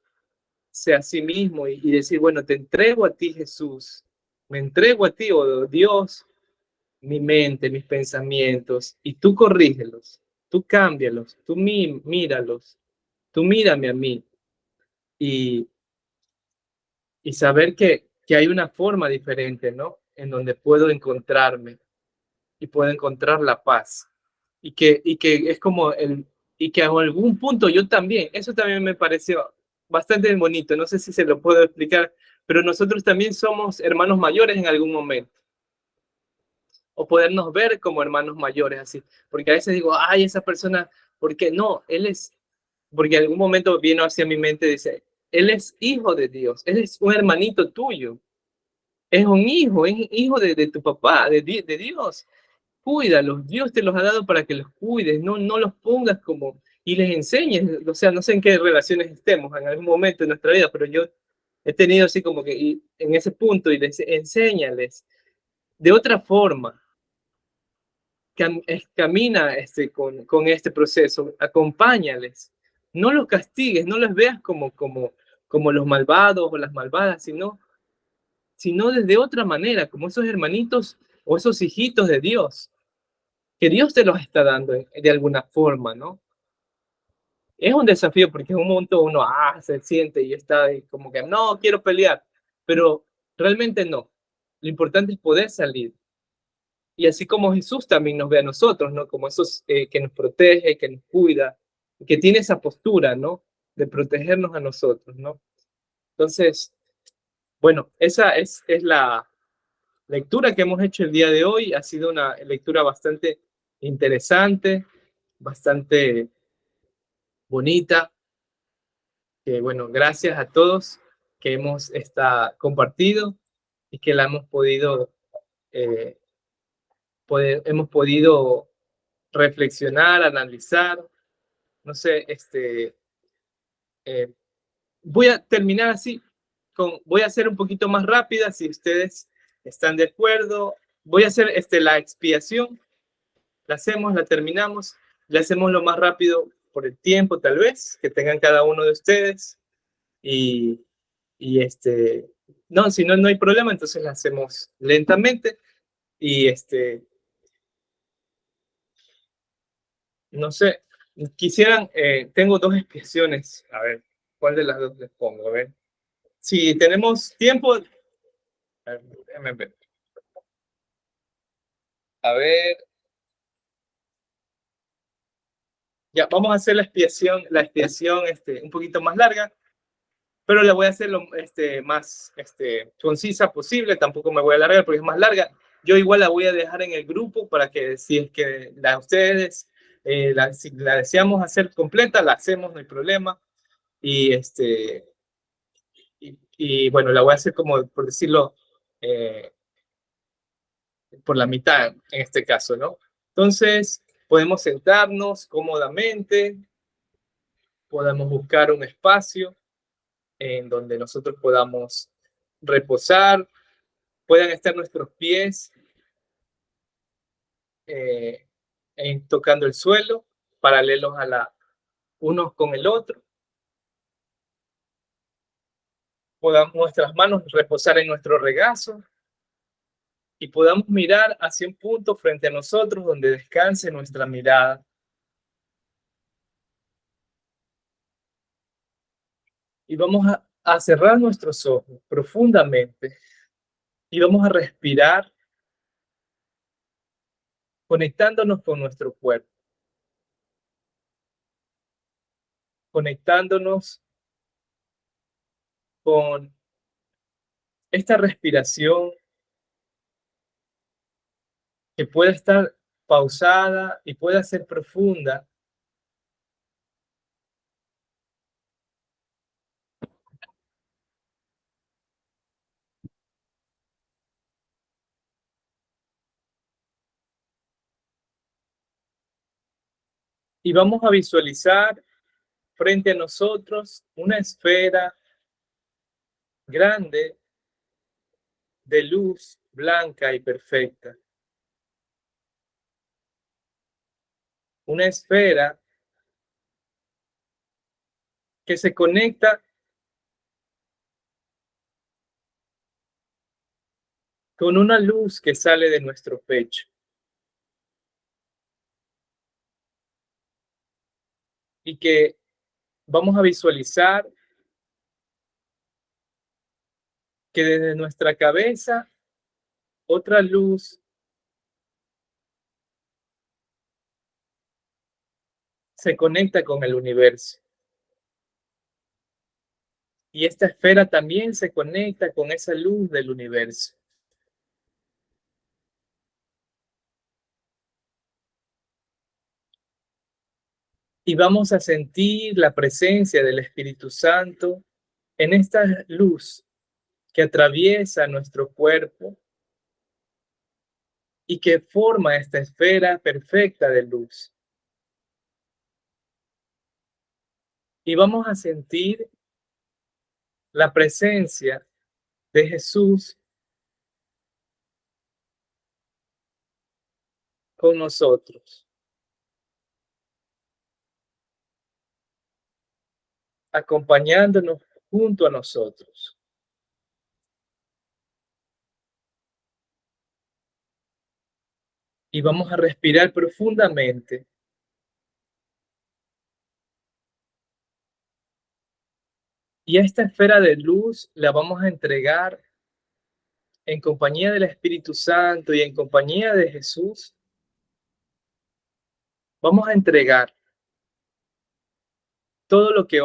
a sí mismo y decir, bueno, te entrego a ti, Jesús, Me entrego a ti, oh Dios, mi mente, mis pensamientos, y tú corrígelos, tú cámbialos, tú míralos, tú mírame a mí. Y, y saber que hay una forma diferente, ¿no? En donde puedo encontrarme y puedo encontrar la paz. Y que es como y que a algún punto yo también, eso también me pareció bastante bonito, no sé si se lo puedo explicar, pero nosotros también somos hermanos mayores en algún momento, o podernos ver como hermanos mayores así, porque a veces digo, ay, esa persona, ¿por qué no? Él es, porque en algún momento vino hacia mi mente, dice, él es hijo de Dios, él es un hermanito tuyo, es un hijo, es hijo de tu papá, de Dios. Cuídalos, Dios te los ha dado para que los cuides, no los pongas como, y les enseñes, o sea, no sé en qué relaciones estemos en algún momento de nuestra vida, pero yo he tenido así como que en ese punto y les enséñales de otra forma, camina con este proceso, acompáñales, no los castigues, no los veas como los malvados o las malvadas, sino desde otra manera, como esos hermanitos o esos hijitos de Dios, que Dios te los está dando de alguna forma, ¿no? Es un desafío porque en un momento uno se siente y está ahí como que no quiero pelear, pero realmente no. Lo importante es poder salir. Y así como Jesús también nos ve a nosotros, ¿no? Como esos que nos protege, que nos cuida, que tiene esa postura, ¿no? De protegernos a nosotros, ¿no? Entonces, bueno, esa es la lectura que hemos hecho el día de hoy. Ha sido una lectura bastante interesante, bastante bonita. Que bueno, gracias a todos que hemos compartido y que la eh, hemos podido reflexionar, analizar. No sé, eh, voy a terminar así, voy a hacer un poquito más rápida si ustedes están de acuerdo. Voy a hacer la expiación, la terminamos, la hacemos lo más rápido por el tiempo tal vez que tengan cada uno de ustedes y no, si no, no hay problema, entonces la hacemos lentamente y no sé, tengo dos expiaciones, a ver, ¿cuál de las dos les pongo? A ver, si tenemos tiempo, déjame ver. A ver, ya, vamos a hacer la expiación un poquito más larga, pero la voy a hacer lo más concisa posible, tampoco me voy a alargar porque es más larga. Yo igual la voy a dejar en el grupo para que si es que ustedes si la deseamos hacer completa, la hacemos, no hay problema. Y, y bueno, la voy a hacer como, por decirlo, por la mitad en este caso, ¿no? Entonces, podemos sentarnos cómodamente, podemos buscar un espacio en donde nosotros podamos reposar, puedan estar nuestros pies tocando el suelo, paralelos unos con el otro. Podamos nuestras manos reposar en nuestro regazo y podamos mirar hacia un punto frente a nosotros donde descanse nuestra mirada. Y vamos a cerrar nuestros ojos profundamente y vamos a respirar conectándonos con nuestro cuerpo, conectándonos con esta respiración que pueda estar pausada y pueda ser profunda. Y vamos a visualizar frente a nosotros una esfera grande de luz blanca y perfecta. Una esfera que se conecta con una luz que sale de nuestro pecho. Y que vamos a visualizar que desde nuestra cabeza otra luz se conecta con el universo. Y esta esfera también se conecta con esa luz del universo. Y vamos a sentir la presencia del Espíritu Santo en esta luz que atraviesa nuestro cuerpo y que forma esta esfera perfecta de luz. Y vamos a sentir la presencia de Jesús con nosotros, acompañándonos junto a nosotros. Y vamos a respirar profundamente. Y a esta esfera de luz la vamos a entregar en compañía del Espíritu Santo y en compañía de Jesús. Vamos a entregar todo lo que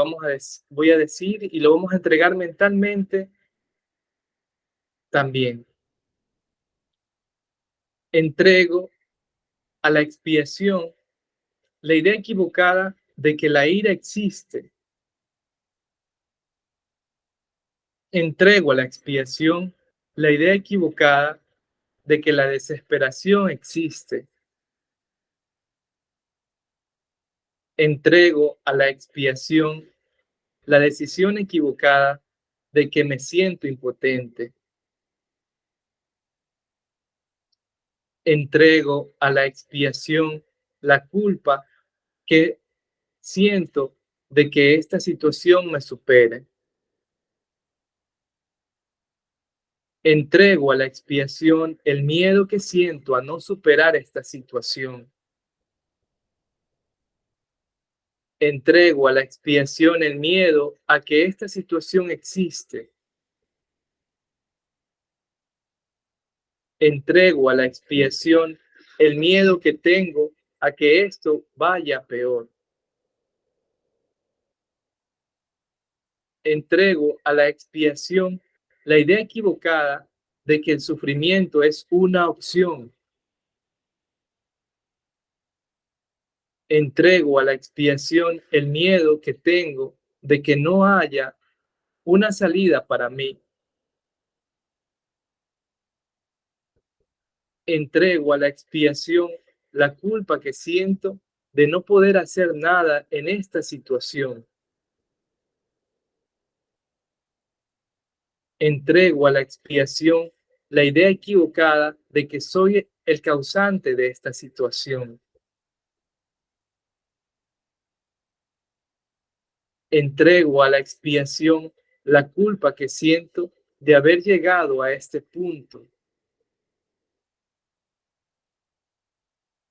voy a decir y lo vamos a entregar mentalmente también. Entrego a la expiación la idea equivocada de que la ira existe. Entrego a la expiación la idea equivocada de que la desesperación existe. Entrego a la expiación la decisión equivocada de que me siento impotente. Entrego a la expiación la culpa que siento de que esta situación me supere. Entrego a la expiación el miedo que siento a no superar esta situación. Entrego a la expiación el miedo a que esta situación existe. Entrego a la expiación el miedo que tengo a que esto vaya peor. Entrego a la expiación la idea equivocada de que el sufrimiento es una opción. Entrego a la expiación el miedo que tengo de que no haya una salida para mí. Entrego a la expiación la culpa que siento de no poder hacer nada en esta situación. Entrego a la expiación la idea equivocada de que soy el causante de esta situación. Entrego a la expiación la culpa que siento de haber llegado a este punto.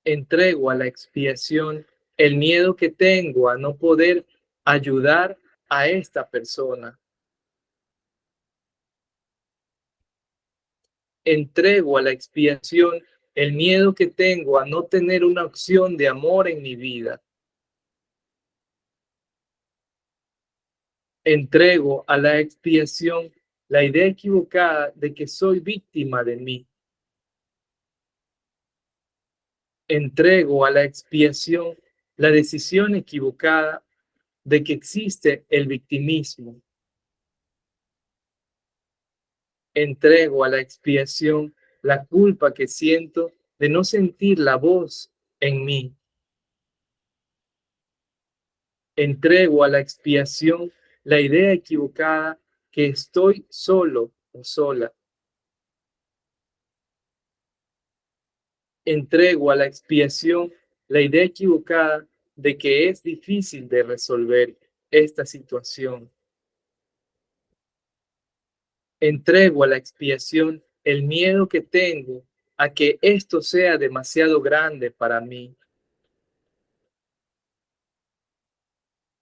Entrego a la expiación el miedo que tengo a no poder ayudar a esta persona. Entrego a la expiación el miedo que tengo a no tener una opción de amor en mi vida. Entrego a la expiación la idea equivocada de que soy víctima de mí. Entrego a la expiación la decisión equivocada de que existe el victimismo. Entrego a la expiación la culpa que siento de no sentir la voz en mí. Entrego a la expiación la idea equivocada que estoy solo o sola. Entrego a la expiación la idea equivocada de que es difícil de resolver esta situación. Entrego a la expiación el miedo que tengo a que esto sea demasiado grande para mí.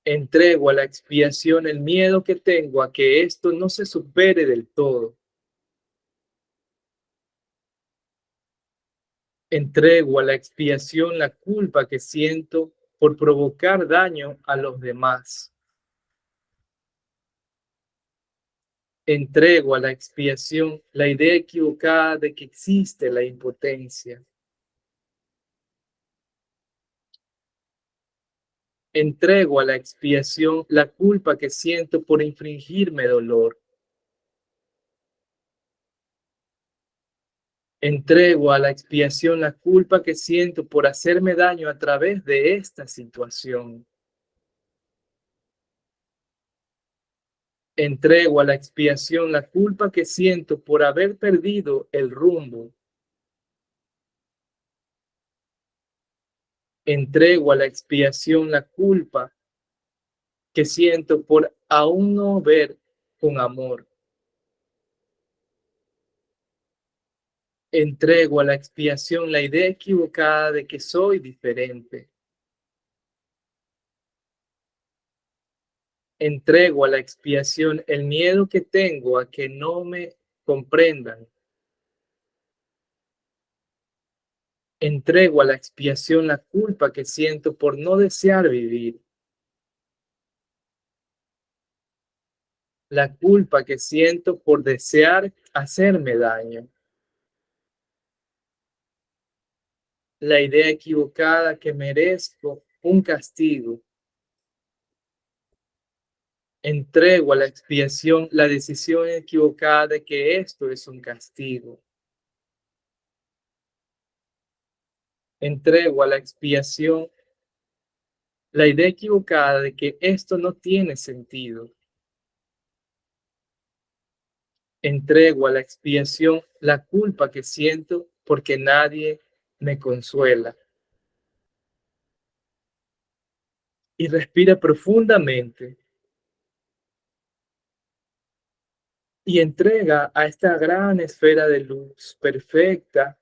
Entrego a la expiación el miedo que tengo a que esto no se supere del todo. Entrego a la expiación la culpa que siento por provocar daño a los demás. Entrego a la expiación la idea equivocada de que existe la impotencia. Entrego a la expiación la culpa que siento por infligirme dolor. Entrego a la expiación la culpa que siento por hacerme daño a través de esta situación. Entrego a la expiación la culpa que siento por haber perdido el rumbo. Entrego a la expiación la culpa que siento por aún no ver con amor. Entrego a la expiación la idea equivocada de que soy diferente. Entrego a la expiación el miedo que tengo a que no me comprendan. Entrego a la expiación la culpa que siento por no desear vivir. La culpa que siento por desear hacerme daño. La idea equivocada que merezco un castigo. Entrego a la expiación la decisión equivocada de que esto es un castigo. Entrego a la expiación la idea equivocada de que esto no tiene sentido. Entrego a la expiación la culpa que siento porque nadie me consuela. Y respira profundamente. Y entrega a esta gran esfera de luz perfecta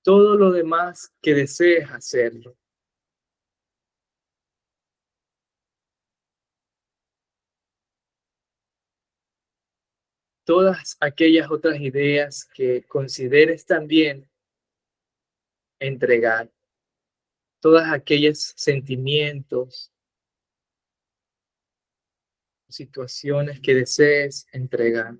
todo lo demás que desees hacerlo. Todas aquellas otras ideas que consideres también entregar. Todos aquellos sentimientos, situaciones que desees entregar.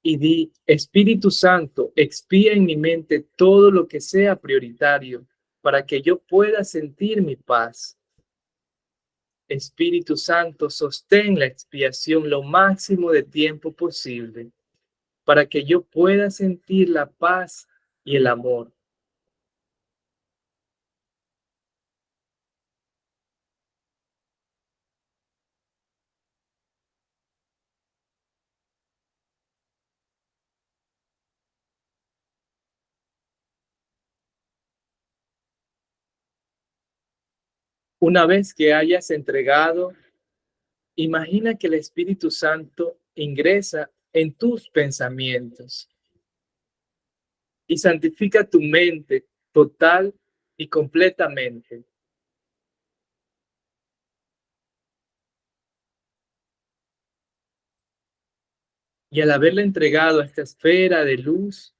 Y di, Espíritu Santo, expía en mi mente todo lo que sea prioritario para que yo pueda sentir mi paz. Espíritu Santo, sostén la expiación lo máximo de tiempo posible para que yo pueda sentir la paz y el amor. Una vez que hayas entregado, imagina que el Espíritu Santo ingresa en tus pensamientos y santifica tu mente total y completamente. Y al haberle entregado a esta esfera de luz,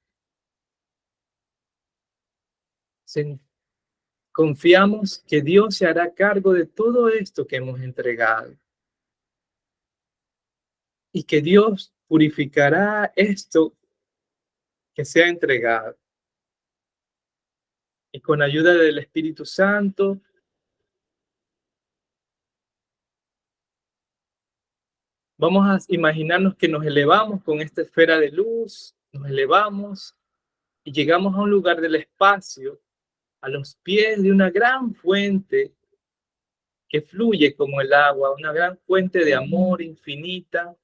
confiamos que Dios se hará cargo de todo esto que hemos entregado. Y que Dios purificará esto que se ha entregado. Y con ayuda del Espíritu Santo, vamos a imaginarnos que nos elevamos con esta esfera de luz, nos elevamos y llegamos a un lugar del espacio, a los pies de una gran fuente que fluye como el agua, una gran fuente de amor infinita.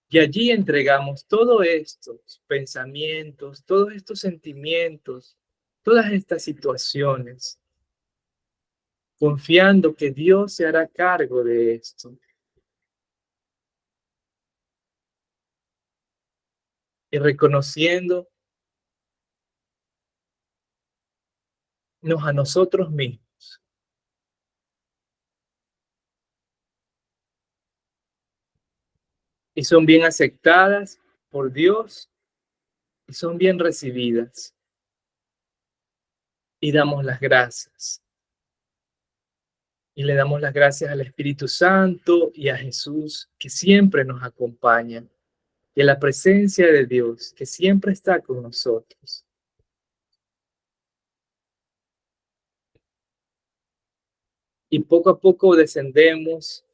Y allí entregamos todos estos pensamientos, todos estos sentimientos, todas estas situaciones. confiando que Dios se hará cargo de esto. Y reconociéndonos a nosotros mismos. Y son bien aceptadas por Dios y son bien recibidas. Y damos las gracias. Y le damos las gracias al Espíritu Santo y a Jesús, que siempre nos acompaña. Y a la presencia de Dios, que siempre está con nosotros. Y poco a poco descendemos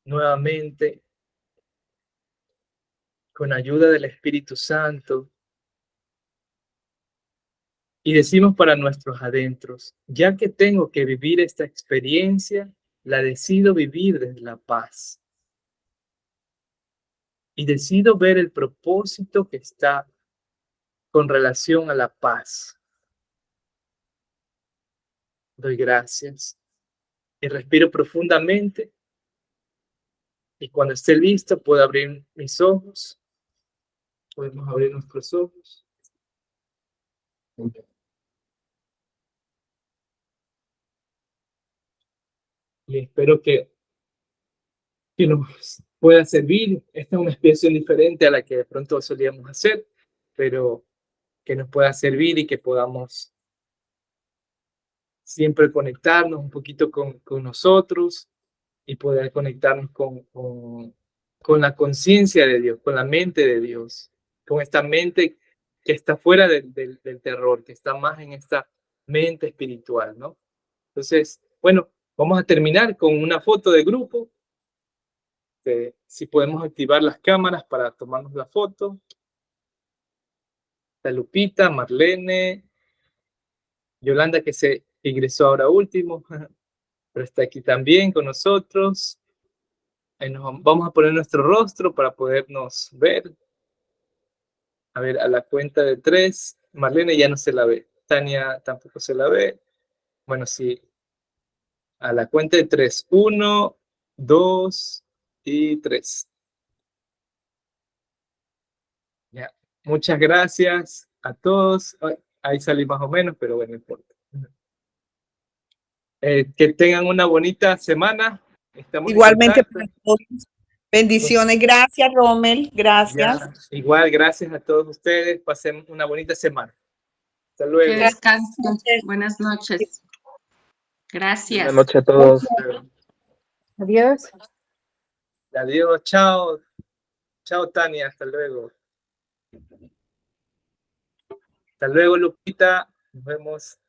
nuevamente con ayuda del Espíritu Santo. Y decimos para nuestros adentros, ya que tengo que vivir esta experiencia, la decido vivir desde la paz. Y decido ver el propósito que está con relación a la paz. Doy gracias y respiro profundamente. Y cuando esté listo, puedo abrir mis ojos. Podemos abrir nuestros ojos. Y espero que nos pueda servir. Esta es una expiación diferente a la que de pronto solíamos hacer, pero que nos pueda servir y que podamos siempre conectarnos un poquito con nosotros y poder conectarnos con la conciencia de Dios, con la mente de Dios, con esta mente que está fuera del terror, que está más en esta mente espiritual, ¿no? Entonces, bueno, vamos a terminar con una foto de grupo. Si podemos activar las cámaras para tomarnos la foto. Está Lupita, Marlene, Yolanda, que se ingresó ahora último, pero está aquí también con nosotros. Ahí vamos a poner nuestro rostro para podernos ver. A ver, a la cuenta de 3. Marlene ya no se la ve. Tania tampoco se la ve. Bueno, sí. A la cuenta de 3. 1, 2 y 3. Ya. Muchas gracias a todos. Ahí salí más o menos, pero bueno, no importa. Que tengan una bonita semana. Estamos Igualmente para todos. Bendiciones. Gracias, Rommel. Gracias. Ya, igual, gracias a todos ustedes. Pasemos una bonita semana. Hasta Que luego. descansen. Buenas noches. Gracias. Buenas noches a todos. Adiós. Adiós, chao. Chao, Tania. Hasta luego. Hasta luego, Lupita. Nos vemos.